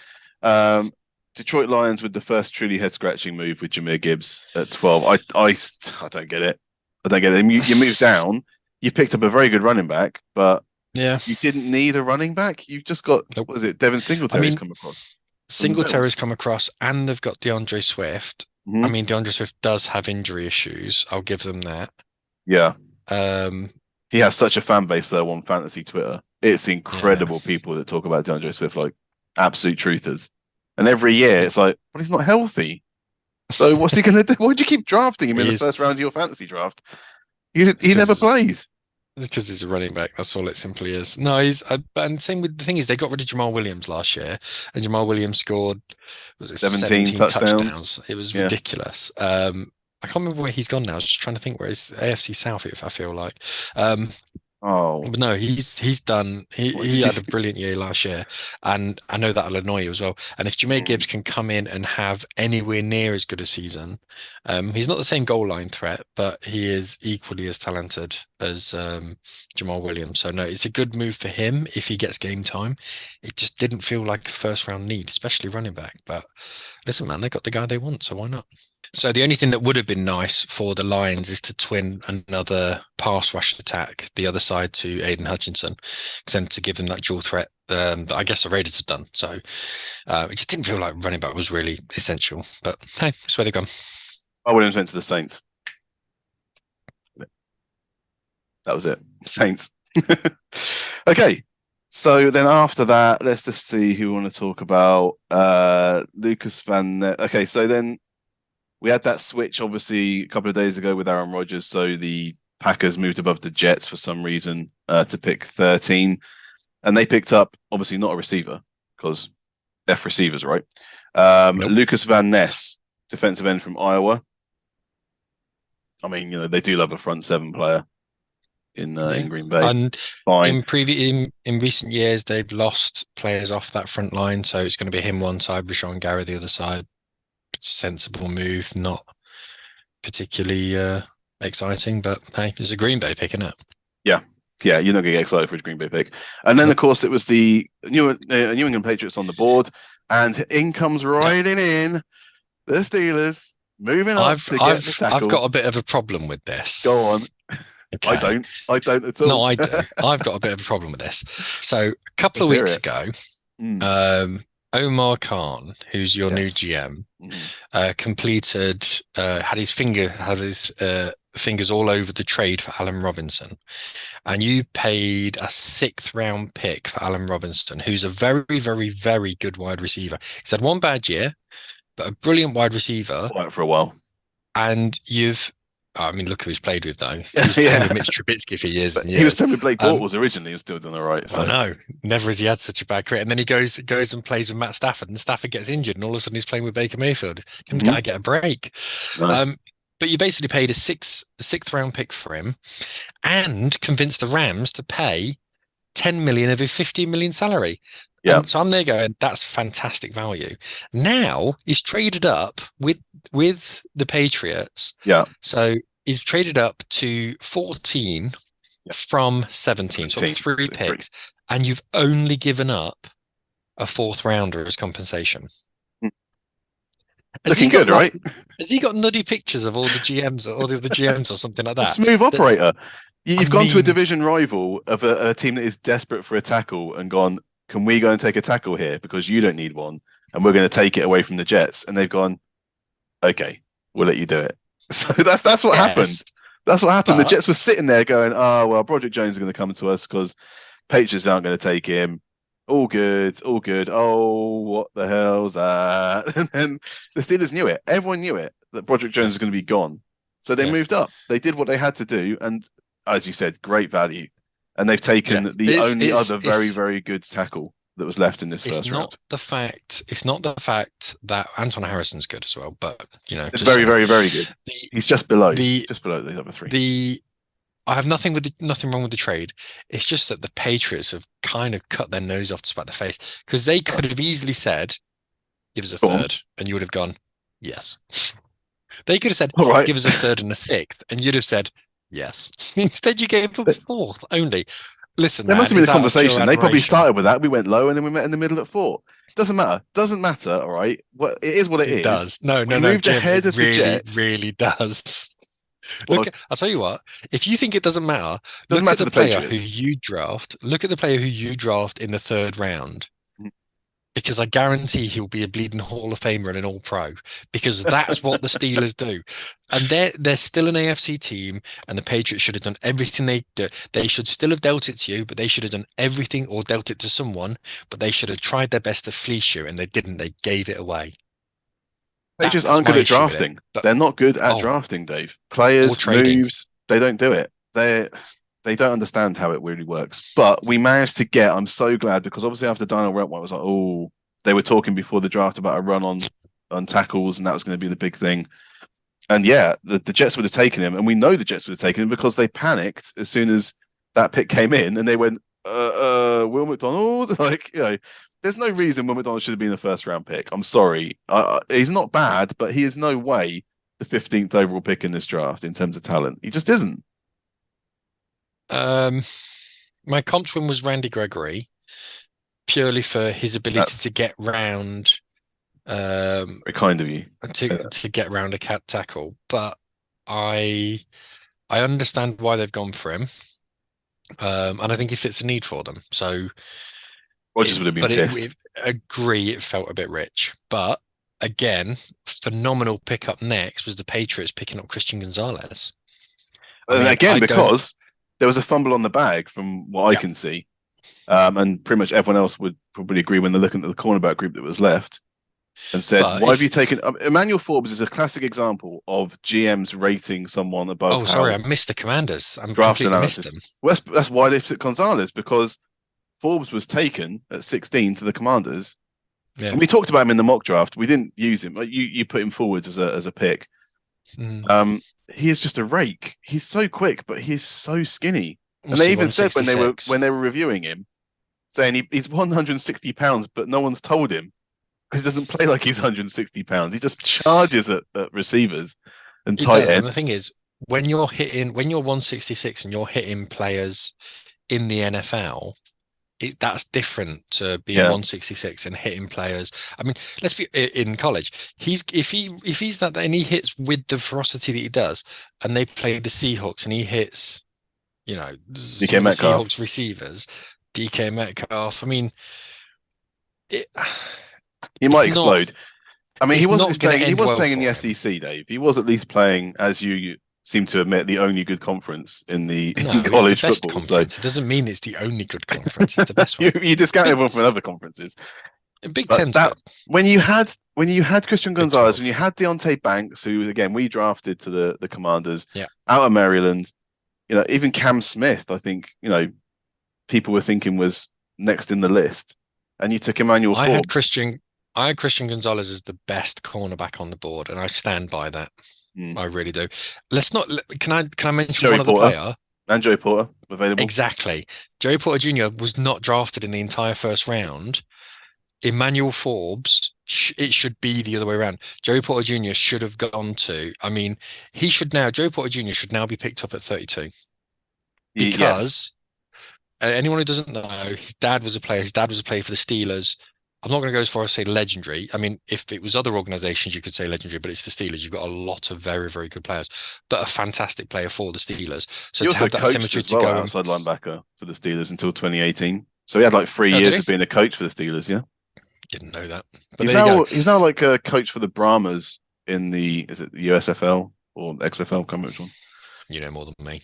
Detroit Lions with the first truly head-scratching move with Jahmyr Gibbs at 12. I don't get it. I don't get it. You move down. You picked up a very good running back, but you didn't need a running back. You've just got what is it? Devin Singletary's come across. Singletary's come across, and they've got DeAndre Swift. I mean, DeAndre Swift does have injury issues. I'll give them that. Yeah. He has such a fan base though on fantasy Twitter. It's incredible people that talk about DeAndre Swift like absolute truthers. And every year it's like, but he's not healthy. So what's he going to do? Why'd you keep drafting him in the first round of your fantasy draft? He never plays. It's because he's a running back. That's all it simply is. No, and same with the thing is they got rid of Jamal Williams last year, and Jamal Williams scored 17 touchdowns. It was ridiculous. I can't remember where he's gone now. I was just trying to think where he's AFC South, if I feel like. I Oh, But no, he's done. what He did you? had a brilliant year last year, and I know that'll annoy you as well. And if Jameer Mm, Gibbs can come in and have anywhere near as good a season, he's not the same goal line threat, but he is equally as talented as Jamal Williams. So no, it's a good move for him if he gets game time. It just didn't feel like a first round need, especially running back. But listen, man, they got the guy they want, so why not? So the only thing that would have been nice for the Lions is to twin another pass rush attack the other side to Aiden Hutchinson, then to give them that dual threat that I guess the Raiders have done. So it just didn't feel like running back was really essential. But hey, that's where they've gone. Williams went to the Saints. That was it. Saints. Okay. So then after that, let's just see who we want to talk about. Lucas Van. Okay, so then we had that switch obviously a couple of days ago with Aaron Rodgers. So the Packers moved above the Jets for some reason to pick 13. And they picked up, obviously not a receiver, because F receivers, right? Nope. Lucas Van Ness, defensive end from Iowa. I mean, they do love a front seven player in Green Bay. And Fine. in recent years, they've lost players off that front line. So it's going to be him one side, Rashawn Gary the other side. Sensible move, not particularly exciting, but hey, it's a Green Bay pick, isn't it? Yeah, you're not going to get excited for a Green Bay pick. And then, of course, it was the New England Patriots on the board, and in comes riding in the Steelers, moving up to get the tackle. I've got a bit of a problem with this. Go on. Okay. I don't at all. No, I do. I've got a bit of a problem with this. So a couple of weeks ago, Omar Khan, who's your new GM, completed, had his fingers all over the trade for Allen Robinson. And you paid a 6th round pick for Allen Robinson, who's a very, very, very good wide receiver. He's had one bad year, but a brilliant wide receiver. Quiet for a while. And look who he's played with, though. He was playing with Mitch Trubisky for years and years. He was playing with Blake Bortles originally and still done all right. So. I know. Never has he had such a bad career. And then he goes and plays with Matt Stafford, and Stafford gets injured, and all of a sudden he's playing with Baker Mayfield. He's got to get a break. Right. But you basically paid a sixth round pick for him and convinced the Rams to pay 10 million of his 15 million salary. Yeah. So I'm there going, that's fantastic value. Now he's traded up with the Patriots. Yeah. So he's traded up to 14 from 17. So 3 picks. And you've only given up a 4th rounder as compensation. Looking good, right? Has he got nutty pictures of all the GMs or the GMs or something like that? Smooth operator. You've gone to a division rival of a team that is desperate for a tackle and gone, can we go and take a tackle here because you don't need one and we're going to take it away from the Jets? And they've gone, okay, we'll let you do it. So that's what happened. That's what happened. The Jets were sitting there going, oh, well, Broderick Jones is going to come to us because Patriots aren't going to take him. All good. Oh, what the hell's that? And then the Steelers knew it. Everyone knew it, that Broderick Jones was going to be gone. So they moved up. They did what they had to do. And as you said, great value. And they've taken the only other very, very good tackle that was left in this first round. It's not the fact that Anton Harrison's good as well, but it's very, very, very good. He's just below the other 3. I have nothing wrong with the trade. It's just that the Patriots have kind of cut their nose off to spite the face, because they could have easily said, "Give us a 3rd," and you would have gone, "Yes." They could have said, "Give us a 3rd and a 6th," and you'd have said, "Yes." Instead, you gave them a 4th only. Listen, there must have been a conversation. They probably started with that. We went low, and then we met in the middle at 4. Doesn't matter. All right. Well, it is what it is. It does. No. Moved ahead of the Jets. Really does. Look, I'll tell you what. If you think it doesn't matter, look at the player who you draft. Look at the player who you draft in the 3rd round, because I guarantee he'll be a bleeding Hall of Famer and an All-Pro, because that's what the Steelers do. And they're still an AFC team, and the Patriots should have done everything they do. They should still have dealt it to you, but they should have done everything, or dealt it to someone, but they should have tried their best to fleece you, and they didn't. They gave it away. They just aren't good at drafting. They're not good at drafting, Dave. Players, moves, they don't do it. They don't understand how it really works. But we managed to get, I'm so glad, because obviously after Daniel Wentworth was like, oh, they were talking before the draft about a run on tackles, and that was going to be the big thing. And yeah, the Jets would have taken him, and we know the Jets would have taken him because they panicked as soon as that pick came in and they went, Will McDonald? Like, there's no reason Will McDonald should have been the first round pick. I'm sorry. He's not bad, but he is no way the 15th overall pick in this draft in terms of talent. He just isn't. My comp twin was Randy Gregory, purely for his ability to get round. Very kind of you to get round a cat tackle, but I understand why they've gone for him, and I think he fits a need for them. So Rodgers would have been pissed. Agree, it felt a bit rich, but again, phenomenal pickup next was the Patriots picking up Christian Gonzalez. Because there was a fumble on the bag from what I can see, and pretty much everyone else would probably agree when they're looking at the cornerback group that was left. And said, why have you taken... Emmanuel Forbes is a classic example of GMs rating someone above... Oh, sorry, I missed the Commanders. I'm draft completely analysis. Missed them. Well, that's why they took Gonzalez, because Forbes was taken at 16 to the Commanders. Yeah. And we talked about him in the mock draft. We didn't use him. You put him forward as a pick. He is just a rake. He's so quick, but he's so skinny. And they even said when they were reviewing him, saying he's 160 pounds, but no one's told him. He doesn't play like he's 160 pounds. He just charges at receivers and tight ends. And the thing is, when you're 166 and you're hitting players in the NFL, that's different to being 166 and hitting players. I mean, let's be in college. If he's that and he hits with the ferocity that he does, and they play the Seahawks and he hits, DK Metcalf. Seahawks receivers, DK Metcalf. I mean, he might explode. I mean, he was playing in the SEC, Dave. He was at least playing, as you seem to admit, the only good conference in college football. So it doesn't mean it's the only good conference. It's the best one. you discount everyone from other conferences. Big Ten. When you had Christian Gonzalez, when you had Deontay Banks, who again we drafted to the Commanders, out of Maryland, even Cam Smith, I think people were thinking was next in the list, and you took Emmanuel Forbes. I had Christian Gonzalez as the best cornerback on the board, and I stand by that. I really do. Can I mention Joey one other player? And Joey Porter available. Exactly. Joey Porter Jr. was not drafted in the entire first round. Emmanuel Forbes, it should be the other way around. Joey Porter Jr. should have gone to. I mean, Joey Porter Jr. should now be picked up at 32 because anyone who doesn't know, his dad was a player. His dad was a player for the Steelers. I'm not going to go as far as say legendary. I mean, if it was other organizations, you could say legendary, but it's the Steelers. You've got a lot of very, very good players, but a fantastic player for the Steelers. So to have that symmetry to go outside linebacker for the Steelers until 2018. So he had like 3 years of being a coach for the Steelers. Yeah, didn't know that. But he's now like a coach for the Brahmas in the USFL or XFL? Can't which one. You know more than me.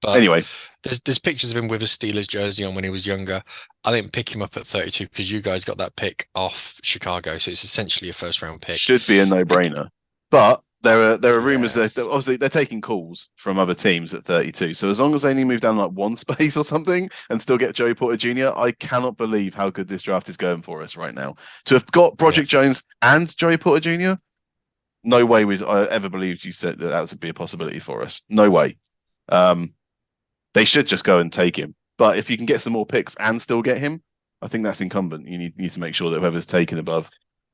But anyway, there's pictures of him with a Steelers jersey on when he was younger. I didn't pick him up at 32 because you guys got that pick off Chicago, so it's essentially a first round pick. Should be a no-brainer. But there are rumors that obviously they're taking calls from other teams at 32. So as long as they only move down like one space or something and still get Joey Porter Jr., I cannot believe how good this draft is going for us right now. To have got Broderick Jones and Joey Porter Jr., no way would I ever believed you said that would be a possibility for us. No way. They should just go and take him. But if you can get some more picks and still get him, I think that's incumbent. You need to make sure that whoever's taken above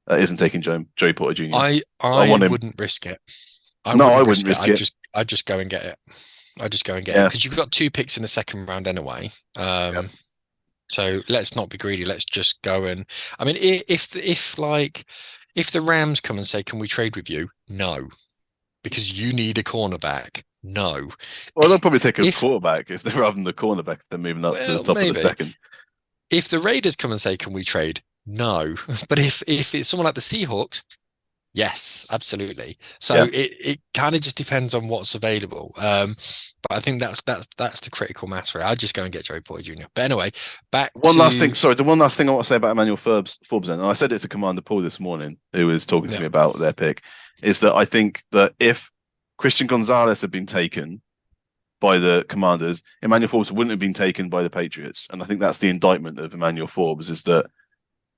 isn't taking Joey Porter Jr. I wouldn't risk it. I wouldn't risk it. I'd just go and get it. I'd just go and get it because you've got 2 picks in the second round anyway. So let's not be greedy. Let's just go and. I mean, if the Rams come and say, "Can we trade with you?" No, because you need a cornerback. No. Well, they'll probably take a quarterback if they're rather than the cornerback. They're moving up to the top of the second. If the Raiders come and say, "Can we trade?" No. But if it's someone like the Seahawks, yes, absolutely. So it kind of just depends on what's available. But I think that's the critical mass for it. I'd just go and get Joey Porter Jr. But anyway, last thing. Sorry, the one last thing I want to say about Emmanuel Forbes, and I said it to Commander Paul this morning, who was talking to me about their pick, is that I think that if Christian Gonzalez had been taken by the Commanders, Emmanuel Forbes wouldn't have been taken by the Patriots. And I think that's the indictment of Emmanuel Forbes, is that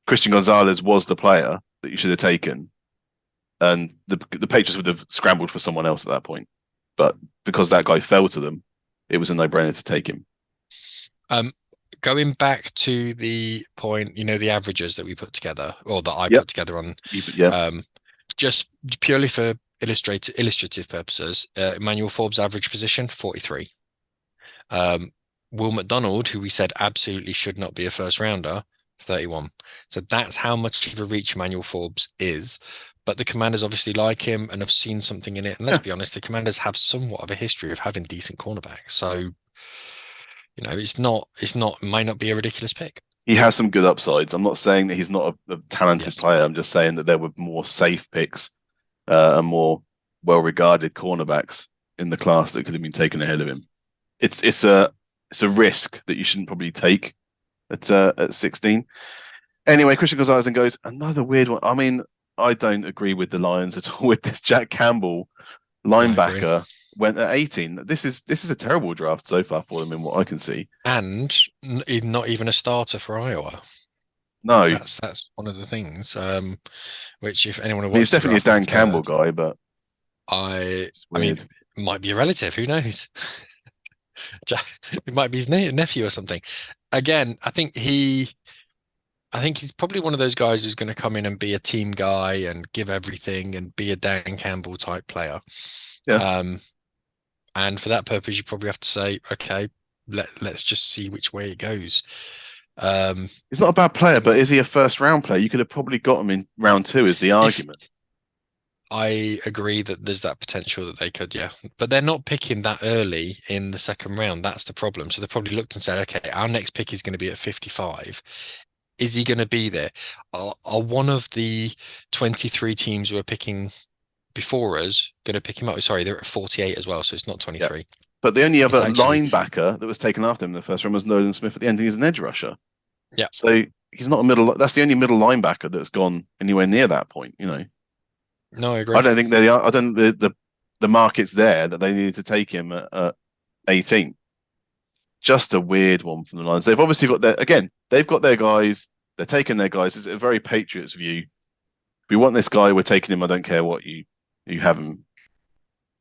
Christian Gonzalez was the player that you should have taken. And the Patriots would have scrambled for someone else at that point. But because that guy fell to them, it was a no-brainer to take him. Going back to the point, the averages that we put together, or that I Yep. put together on, Yeah. Just purely for illustrative purposes, Emmanuel Forbes' average position 43. Will McDonald, who we said absolutely should not be a first rounder, 31. So that's how much of a reach Emmanuel Forbes is. But the Commanders obviously like him and have seen something in it. And let's be honest, the Commanders have somewhat of a history of having decent cornerbacks. So, might not be a ridiculous pick. He has some good upsides. I'm not saying that he's not a talented player. I'm just saying that there were more safe picks and more well-regarded cornerbacks in the class that could have been taken ahead of him. It's a risk that you shouldn't probably take at 16. Anyway, Christian Gonzalez goes, another weird one. I mean, I don't agree with the Lions at all with this. Jack Campbell, linebacker, went at 18. This is a terrible draft so far for them in what I can see. And not even a starter for Iowa. No. That's one of the things, which if anyone wants, he's definitely a Dan Campbell guy, but I mean, it might be a relative. Who knows? It might be his nephew or something. Again, I think he's probably one of those guys who's going to come in and be a team guy and give everything and be a Dan Campbell type player. Yeah. And for that purpose, you probably have to say, okay, let's just see which way it goes. He's not a bad player, but is he a first round player? You could have probably got him in round 2 is the argument. I agree that there's that potential that they could, yeah. But they're not picking that early in the second round. That's the problem. So they probably looked and said, okay, our next pick is going to be at 55. Is he going to be there? Are one of the 23 teams who are picking before us going to pick him up? Sorry, they're at 48 as well, so it's not 23. Yeah. But the only other linebacker that was taken after him in the first round was Nolan Smith at the end. He's an edge rusher. Yeah. So he's not a middle. That's the only middle linebacker that's gone anywhere near that point, No, I agree. I don't think the market's there that they needed to take him at 18. Just a weird one from the Lions. They've obviously got they've got their guys. They're taking their guys. It's a very Patriots view. If we want this guy, we're taking him. I don't care what you have him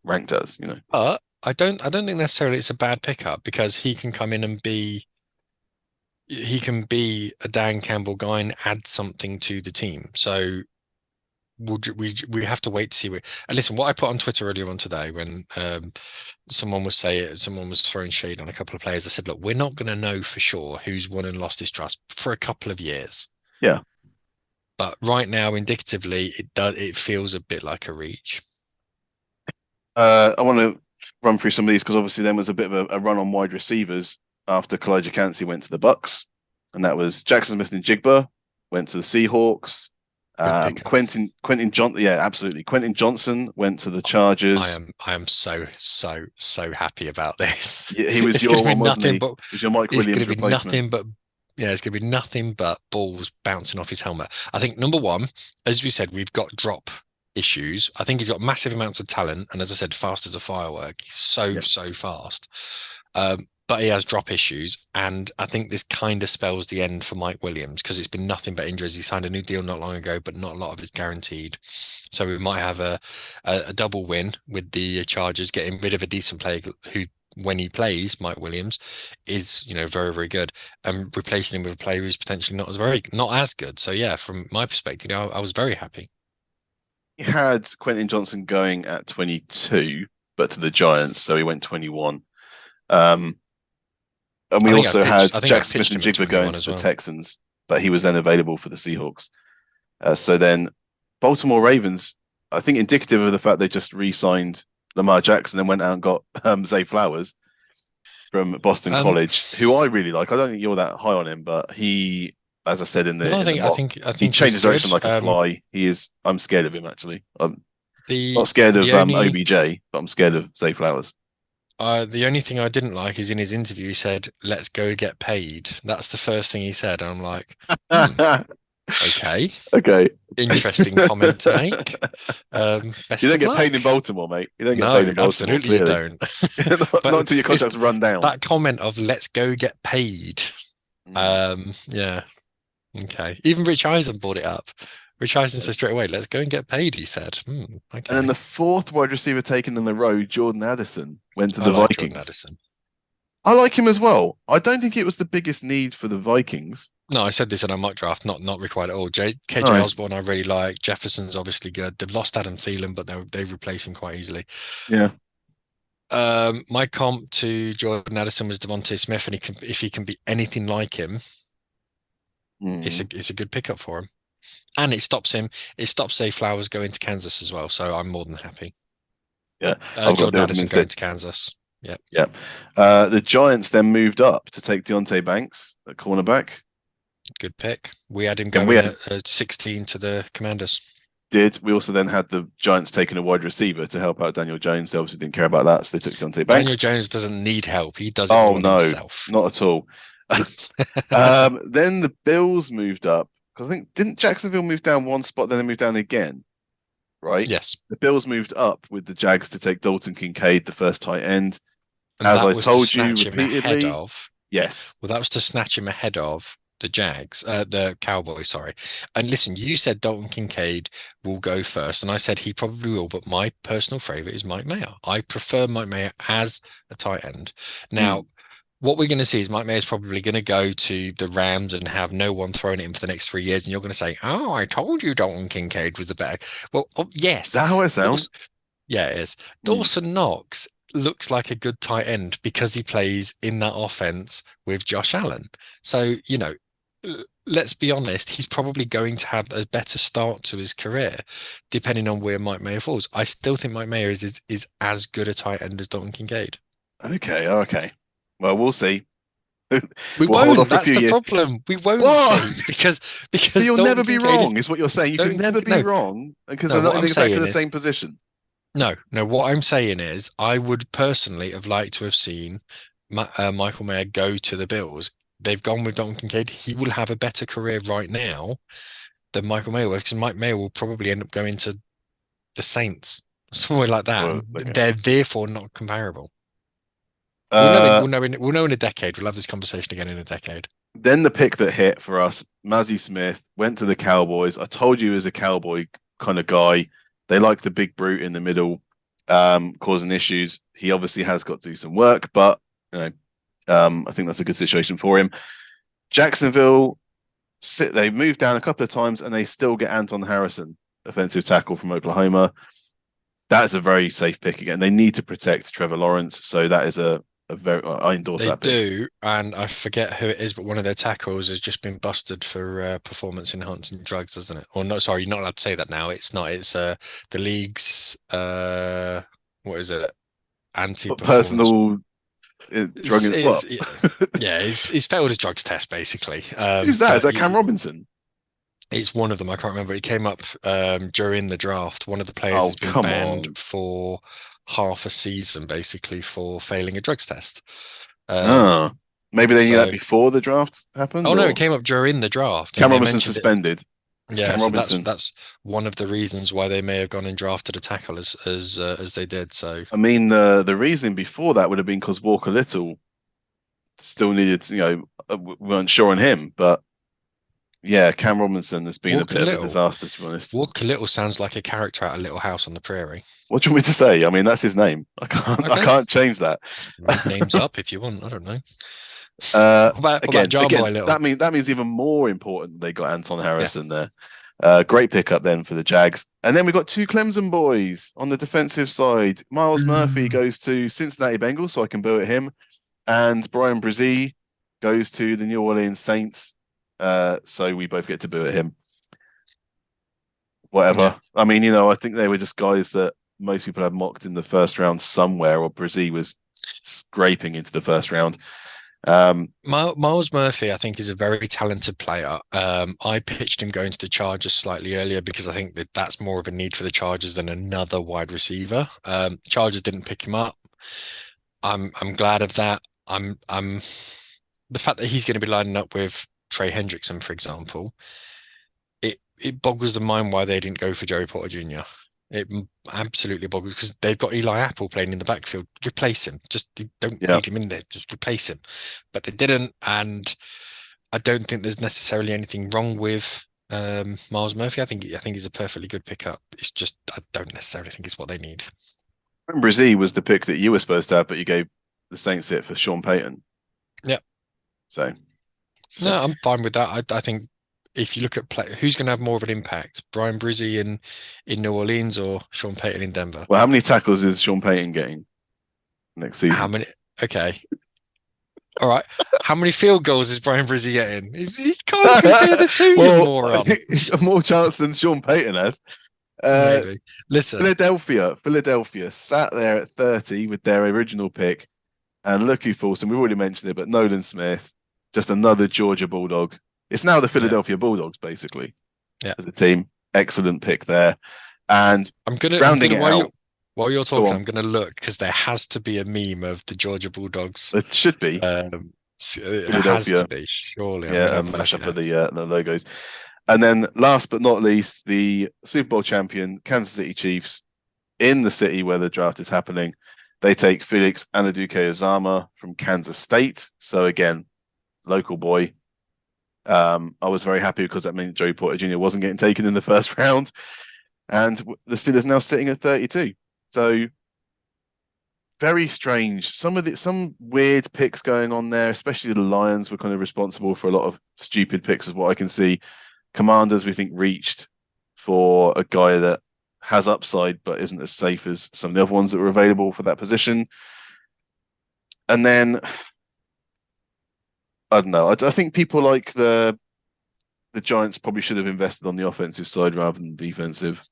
ranked as, But I don't think necessarily it's a bad pickup because he can come in and be a Dan Campbell guy and add something to the team. So we have to wait to see. And listen, what I put on Twitter earlier on today when someone was throwing shade on a couple of players, I said, look, we're not going to know for sure who's won and lost his trust for a couple of years. Yeah. But right now, indicatively, it feels a bit like a reach. I want to run through some of these because obviously there was a bit of a run on wide receivers after Kalijah Kancey went to the Bucks, and that was Jackson Smith-Njigba went to the Seahawks. Quentin Johnson, yeah, absolutely. Quentin Johnson went to the Chargers. I am so happy about this. Yeah, he was your one, wasn't he? It was your Mike Williams replacement. It's going to be nothing but balls bouncing off his helmet. I think number one, as we said, we've got drop issues. I think he's got massive amounts of talent, and as I said, fast as a firework. He's so fast. But he has drop issues, and I think this kind of spells the end for Mike Williams because it's been nothing but injuries. He signed a new deal not long ago, but not a lot of it's guaranteed. So we might have a double win with the Chargers getting rid of a decent player who, when he plays, Mike Williams is very, very good, and replacing him with a player who's potentially not as good. So yeah, from my perspective, I was very happy. He had Quentin Johnson going at 22, but to the Giants, so he went 21. And we also had Jack Smith-Njigba going to the Texans, but he was then available for the Seahawks. So then Baltimore Ravens, I think indicative of the fact they just re-signed Lamar Jackson and went out and got Zay Flowers from Boston College, who I really like. I don't think you're that high on him, but he, as I said in the, I think he changes direction like a fly. I'm scared of him actually. I'm not scared of OBJ, but I'm scared of Zay Flowers. The only thing I didn't like is in his interview, he said, "Let's go get paid." That's the first thing he said. And I'm like, okay. Interesting comment to make. You don't get paid in Baltimore, mate. You don't get paid in Baltimore. Absolutely you don't. not until your contract's run down. That comment of "let's go get paid." Yeah. Okay. Even Rich Eisen brought it up. Rich Eisen said straight away, "Let's go and get paid," he said. Okay. And then the fourth wide receiver taken in the row, Jordan Addison, went to the Vikings. Jordan Addison. I like him as well. I don't think it was the biggest need for the Vikings. No, I said this in our mock draft, not required at all. KJ No. Osborne, I really like. Jefferson's obviously good. They've lost Adam Thielen, but they've replaced him quite easily. Yeah. My comp to Jordan Addison was Devontae Smith, and if he can be anything like him, it's a good pickup for him. And it stops Zay Flowers going to Kansas as well. So I'm more than happy. Yeah. Jordan Addison going to Kansas. Yeah. Yeah. The Giants then moved up to take Deonte Banks at cornerback. Good pick. We had him going at 16 to the Commanders. We also then had the Giants taking a wide receiver to help out Daniel Jones. They obviously didn't care about that, so they took Deonte Banks. Daniel Jones doesn't need help. He does it all himself. Not at all. Then the Bills moved up because I think didn't Jacksonville move down one spot, then they moved down again, right? Yes. The Bills moved up with the Jags to take Dalton Kincaid, the first tight end. And as I told you repeatedly, yes. Well, that was to snatch him ahead of the Cowboys, sorry. And listen, you said Dalton Kincaid will go first, and I said he probably will, but my personal favorite is Mike Mayer. I prefer Mike Mayer as a tight end. Now, what we're going to see is Mike Mayer is probably going to go to the Rams and have no one throwing at him for the next 3 years, and you're going to say, "Oh, I told you Dalton Kincaid was the better." Well, yes. Is that how it sounds? Yeah, it is. Dawson Knox looks like a good tight end because he plays in that offense with Josh Allen. So, let's be honest, he's probably going to have a better start to his career, depending on where Mike Mayer falls. I still think Mike Mayer is as good a tight end as Dalton Kincaid. Okay. Well, we'll see. We won't. That's the problem. We won't see because so you'll never be wrong. Is what you're saying. You can never be wrong because they're not exactly the same position. No. What I'm saying is, I would personally have liked to have seen Michael Mayer go to the Bills. They've gone with Dalton Kincaid. He will have a better career right now than Michael Mayer will, because Mike Mayer will probably end up going to the Saints, somewhere like that. Well, okay. They're therefore not comparable. We'll know in a decade. We'll have this conversation again in a decade. Then the pick that hit for us, Mazi Smith, went to the Cowboys. I told you, as a Cowboy kind of guy, they like the big brute in the middle, causing issues. He obviously has got to do some work, but I think that's a good situation for him. Jacksonville, they moved down a couple of times, and they still get Anton Harrison, offensive tackle from Oklahoma. That's a very safe pick again. They need to protect Trevor Lawrence, so that is a very. I endorse that. They do, and I forget who it is, but one of their tackles has just been busted for performance-enhancing drugs, isn't it? Or no, sorry, you're not allowed to say that now. It's not. It's the league's what is it? Personal. Drug he's failed his drugs test basically. Who's that? Is that Cam Robinson? It's one of them. I can't remember. It came up during the draft. One of the players has been banned for half a season, basically, for failing a drugs test. Maybe they knew that before the draft happened. Oh no, it came up during the draft. Cam Robinson suspended. Yeah, so that's one of the reasons why they may have gone and drafted a tackle as they did. So I mean, the reason before that would have been because Walker Little still needed, we weren't sure on him, but yeah, Cam Robinson has been a bit of a disaster, to be honest. Walker Little sounds like a character out of Little House on the Prairie. What do you want me to say? I mean, that's his name. I can't change that. Make names up if you want. I don't know. Again, that means even more important they got Anton Harrison there. Great pickup then for the Jags. And then we got two Clemson boys on the defensive side. Miles Murphy goes to Cincinnati Bengals, so I can boo at him. And Brian Brzee goes to the New Orleans Saints. So we both get to boo at him. Whatever. Yeah. I mean, I think they were just guys that most people had mocked in the first round somewhere, or Brzee was scraping into the first round. Miles Murphy, I think, is a very talented player. I pitched him going to the Chargers slightly earlier because I think that's more of a need for the Chargers than another wide receiver. Chargers didn't pick him up. I'm glad of that. I'm the fact that he's going to be lining up with Trey Hendrickson, for example. It boggles the mind why they didn't go for Joey Porter Jr. It absolutely boggles, because they've got Eli Apple playing in the backfield. Replace him. Just don't need him in there. Just replace him. But they didn't, and I don't think there's necessarily anything wrong with Miles Murphy. I think he's a perfectly good pickup. It's just I don't necessarily think it's what they need. Brzee was the pick that you were supposed to have, but you gave the Saints it for Sean Payton. Yeah. So no, I'm fine with that. I think if you look at who's going to have more of an impact, Brian Brizzy in New Orleans or Sean Payton in Denver? Well, how many tackles is Sean Payton getting next season? How many? Okay. All right. How many field goals is Brian Brizzy getting? He can't compare the two, you moron. More chance than Sean Payton has. Maybe. Listen. Philadelphia sat there at 30 with their original pick. And look who falls. And we've already mentioned it, but Nolan Smith, just another Georgia Bulldog. It's now the Philadelphia Bulldogs, basically. Yeah. As a team. Excellent pick there. And while you're talking, I'm going to look because there has to be a meme of the Georgia Bulldogs. It should be. It has to be, surely. Yeah, mash up of the logos. And then last but not least, the Super Bowl champion, Kansas City Chiefs, in the city where the draft is happening. They take Felix Anudike-Uzomah from Kansas State. So again, local boy. I was very happy because that meant Joey Porter Jr. wasn't getting taken in the first round. And the Steelers now sitting at 32. So very strange. Some weird picks going on there, especially the Lions were kind of responsible for a lot of stupid picks, is what I can see. Commanders, we think, reached for a guy that has upside but isn't as safe as some of the other ones that were available for that position. And then I don't know. I think people like the Giants probably should have invested on the offensive side rather than the defensive.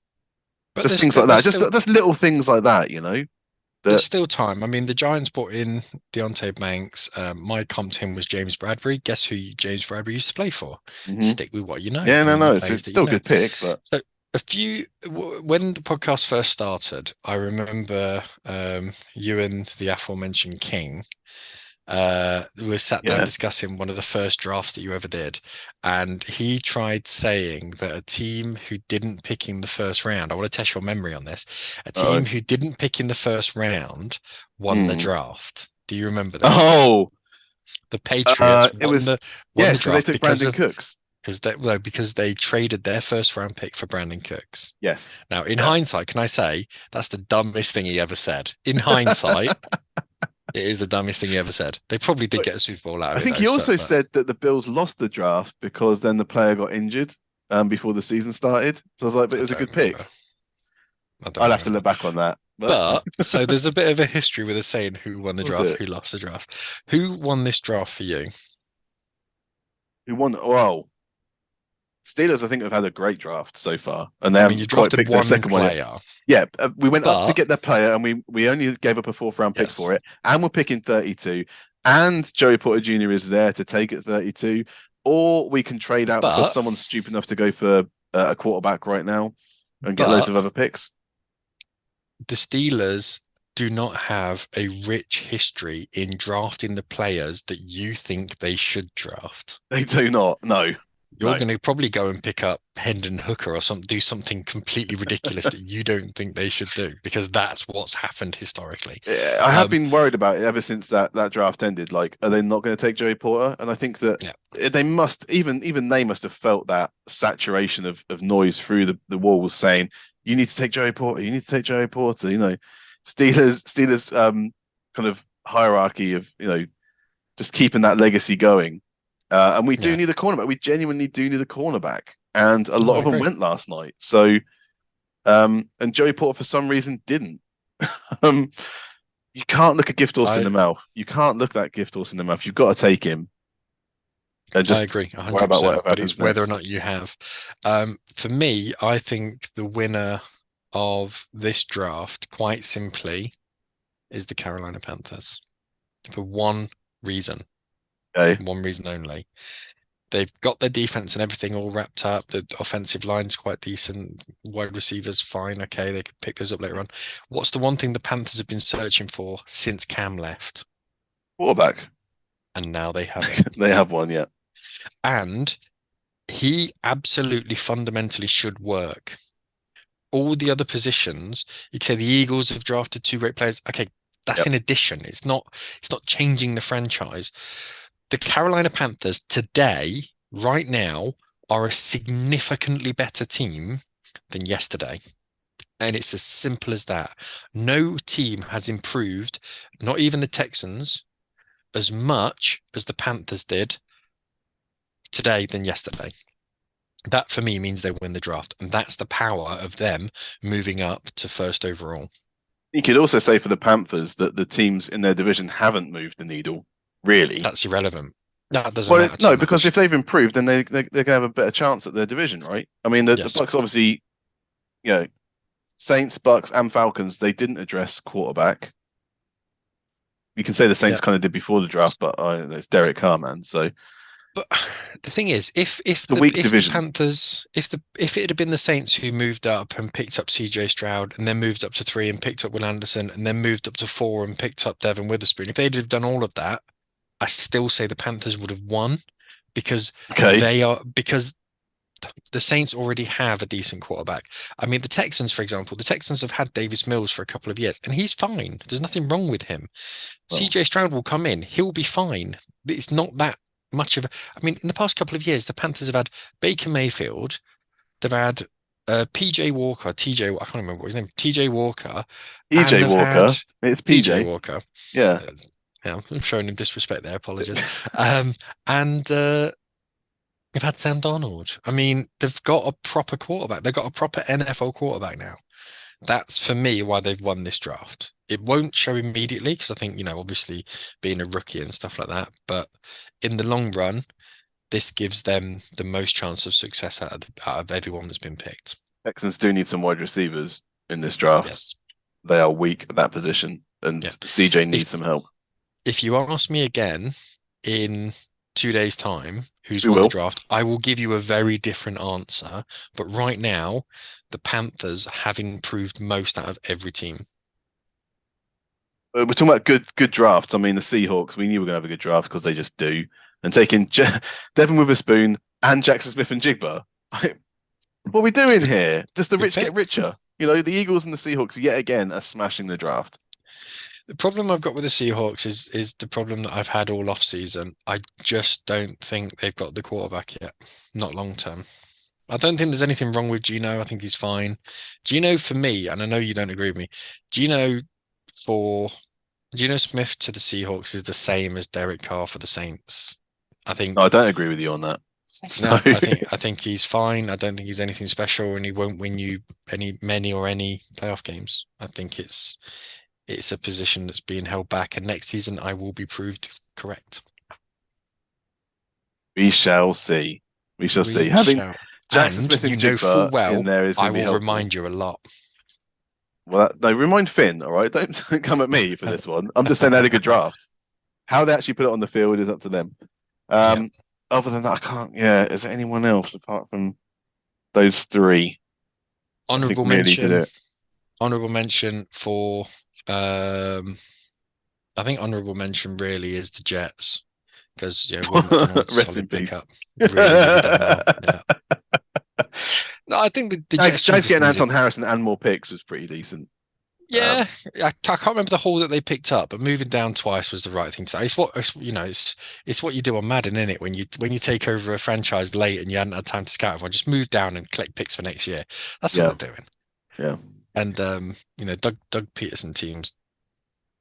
But just things like that. Just little things like that, you know. There's still time. I mean, the Giants brought in Deontay Banks. My comp to him was James Bradbury. Guess who James Bradbury used to play for? Mm-hmm. Stick with what you know. Yeah, no. It's still a good pick. But so when the podcast first started, I remember you and the aforementioned King we were sat down discussing one of the first drafts that you ever did, and he tried saying that a team who didn't pick in the first round, I want to test your memory on this, a team who didn't pick in the first round won the draft. Do you remember this? Oh, the Patriots because they took Brandon Cooks. Because they traded their first round pick for Brandon Cooks. Yes. Now, in hindsight, can I say that's the dumbest thing he ever said? In hindsight, it is the dumbest thing he ever said. They probably did get a Super Bowl out of it. I think he also said that the Bills lost the draft because then the player got injured before the season started. So I was like, but it was a good pick. I'll have to look back on that. But so there's a bit of a history with us saying who won the draft, who lost the draft. Who won this draft for you? Who won? Well, Steelers, I think, have had a great draft so far, and they you drafted one second player. Yeah, we went up to get their player, and we only gave up a 4th round pick for it, and we're picking 32. And Joey Porter Jr. is there to take at 32, or we can trade out because someone's stupid enough to go for a quarterback right now and get loads of other picks. The Steelers do not have a rich history in drafting the players that you think they should draft. They do not. No. You're going to probably go and pick up Hendon Hooker or do something completely ridiculous that you don't think they should do, because that's what's happened historically. Yeah, I have been worried about it ever since that draft ended. Like, are they not going to take Joey Porter? And I think that they must, even they must have felt that saturation of noise through the walls saying, you need to take Joey Porter. You need to take Joey Porter. You know, Steelers kind of hierarchy of, you know, just keeping that legacy going. And we do need a cornerback. We genuinely do need a cornerback. And a lot of them went last night. So, and Joey Porter, for some reason, didn't. You can't look a gift horse in the mouth. You can't look that gift horse in the mouth. You've got to take him. And just I agree, 100%. But it's whether or not you have. For me, I think the winner of this draft, quite simply, is the Carolina Panthers. For one reason. One reason only. They've got their defense and everything all wrapped up. The offensive line's quite decent. Wide receivers, fine. Okay, they could pick those up later on. What's the one thing the Panthers have been searching for since Cam left? Quarterback. And now they have it. They have one, yeah. And he absolutely fundamentally should work. All the other positions, you could say the Eagles have drafted 2 great players. Okay, that's in addition. It's not changing the franchise. The Carolina Panthers today, right now, are a significantly better team than yesterday. And it's as simple as that. No team has improved, not even the Texans, as much as the Panthers did today than yesterday. That for me means they win the draft. And that's the power of them moving up to first overall. You could also say for the Panthers that the teams in their division haven't moved the needle, really. That's irrelevant. That doesn't matter. No, because if they've improved, then they're going to have a better chance at their division, right? I mean, the Bucks obviously, Saints, Bucks, and Falcons, they didn't address quarterback. You can say the Saints kind of did before the draft, but it's Derek Carr, man. So, but the thing is, if the Panthers, if it had been the Saints who moved up and picked up CJ Stroud, and then moved up to 3 and picked up Will Anderson, and then moved up to 4 and picked up Devin Witherspoon, if they'd have done all of that, I still say the Panthers would have won because the Saints already have a decent quarterback. I mean, the Texans, for example, the Texans have had Davis Mills for a couple of years, and he's fine. There's nothing wrong with him. Well, CJ Stroud will come in. He'll be fine. It's not that much of a... I mean, in the past couple of years, the Panthers have had Baker Mayfield. They've had PJ Walker, TJ, I can't remember what his name, TJ Walker. PJ Walker. It's PJ Walker. Yeah. Yeah, I'm showing him disrespect there. Apologies. And they've had Sam Darnold. I mean, they've got a proper quarterback. They've got a proper NFL quarterback now. That's for me why they've won this draft. It won't show immediately because I think, obviously being a rookie and stuff like that. But in the long run, this gives them the most chance of success out of everyone that's been picked. Texans do need some wide receivers in this draft. Yes. They are weak at that position, and CJ needs some help. If you ask me again in 2 days' time who's won the draft, I will give you a very different answer. But right now, the Panthers have improved most out of every team. We're talking about good drafts. I mean, the Seahawks, we knew we were going to have a good draft because they just do. And taking Devin Witherspoon and Jackson Smith-Njigba. What are we doing here? Just the rich get richer. The Eagles and the Seahawks yet again are smashing the draft. The problem I've got with the Seahawks is the problem that I've had all off season. I just don't think they've got the quarterback yet. Not long term. I don't think there's anything wrong with Geno. I think he's fine. Geno for me, and I know you don't agree with me, Geno Smith to the Seahawks is the same as Derek Carr for the Saints. I think. No, I don't agree with you on that. No, I think he's fine. I don't think he's anything special, and he won't win you many playoff games. I think it's a position that's being held back, and next season I will be proved correct. We shall see. Having Jackson Smith-Njigba in there is going to be helpful. Remind you a lot. Well, no, remind Finn, all right? Don't come at me for this one. I'm just saying they had a good draft. How they actually put it on the field is up to them. Other than that, I can't. Yeah, is there anyone else apart from those three? Honorable mention. Honorable mention for. I think honorable mention really is the Jets because rest in peace. Really done well. No, I think the Jets getting Anton Harrison and more picks was pretty decent. Yeah, I can't remember the haul that they picked up, but moving down twice was the right thing to say. It's what you do on Madden, isn't it? When you take over a franchise late and you hadn't had time to scout everyone, just move down and collect picks for next year. That's what they're doing. Yeah. And Doug Peterson teams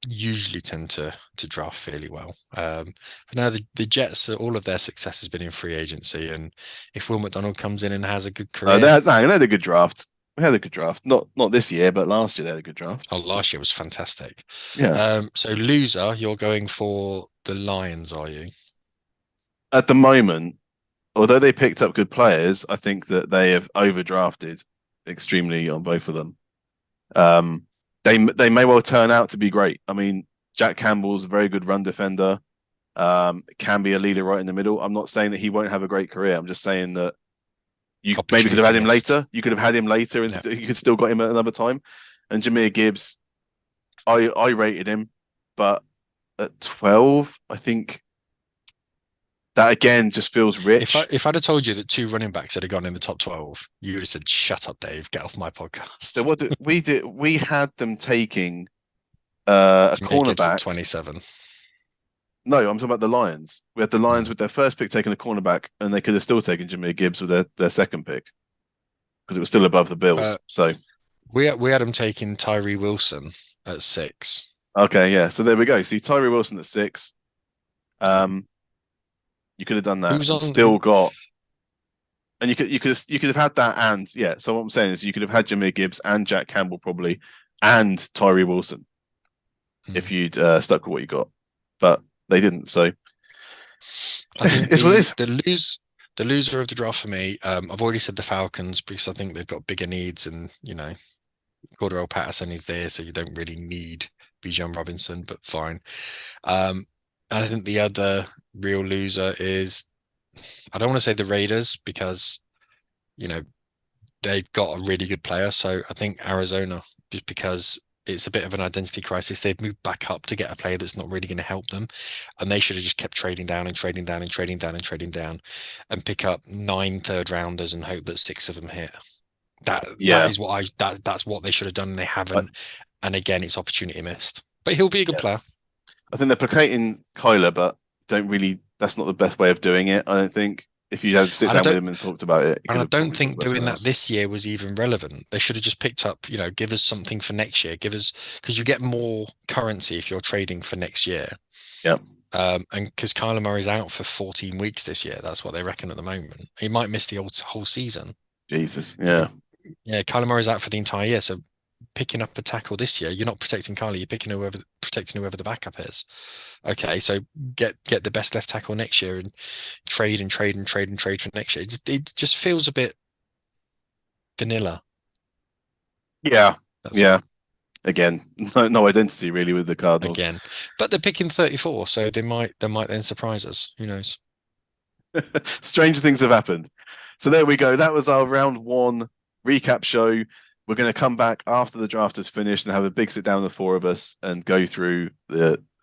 usually tend to draft fairly well. But now the Jets, all of their success has been in free agency, and if Will McDonald comes in and has a good career, they had a good draft. They had a good draft. Not this year, but last year they had a good draft. Oh, last year was fantastic. Yeah. So loser, you're going for the Lions, are you? At the moment, although they picked up good players, I think that they have overdrafted extremely on both of them. They may well turn out to be great. I mean, Jack Campbell's a very good run defender. Can be a leader right in the middle. I'm not saying that he won't have a great career. I'm just saying that you maybe could have had him later. You could have had him later, and you could still got him at another time. And Jahmyr Gibbs, I rated him, but at 12, I think that again just feels rich. If I'd have told you that 2 running backs had gone in the top 12, you would have said, "Shut up, Dave. Get off my podcast." So what we did? We had them taking a cornerback. 27. No, I'm talking about the Lions. We had the Lions with their first pick taking a cornerback, and they could have still taken Jahmyr Gibbs with their second pick because it was still above the Bills. We had him taking Tyree Wilson at 6. Okay, yeah. So there we go. See Tyree Wilson at 6. You could have done that Who's and on? still got, and you could have had that, and yeah. So what I'm saying is you could have had Jameer Gibbs and Jack Campbell probably, and Tyree Wilson if you'd stuck with what you got, but they didn't. So I think it's what it is. the loser of the draft for me. I've already said the Falcons because I think they've got bigger needs, and Cordarrelle Patterson is there, so you don't really need Bijan Robinson, but fine. And I think the other real loser is, I don't want to say the Raiders because they've got a really good player. So I think Arizona, just because it's a bit of an identity crisis. They've moved back up to get a player that's not really going to help them. And they should have just kept trading down and trading down and trading down and trading down and pick up 9 third-rounders and hope that 6 of them hit. That is what that's what they should have done, and they haven't. And again, it's opportunity missed. But he'll be a good player. I think they're placating Kyler, but that's not the best way of doing it, I don't think. If you had to sit down with him and talked about it. And I don't think doing that this year was even relevant. They should have just picked up, give us something for next year. Because you get more currency if you're trading for next year. Yeah. And because Kyler Murray's out for 14 weeks this year, that's what they reckon at the moment. He might miss the whole season. Jesus, yeah. Yeah, Kyler Murray's out for the entire year. So picking up a tackle this year, you're not protecting Kyler, you're protecting whoever the backup is. Okay, so get the best left tackle next year and trade for next year. It just feels a bit vanilla. Yeah. All. Again, no identity really with the Cardinals. Again. But they're picking 34, so they might then surprise us. Who knows? Stranger things have happened. So there we go. That was our round 1 recap show. We're going to come back after the draft is finished and have a big sit down, the 4 of us, and go through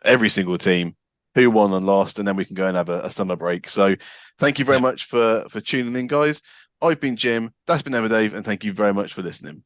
every single team, who won and lost, and then we can go and have a summer break. So thank you very much for tuning in, guys. I've been Jim, that's been Emma Dave, and thank you very much for listening.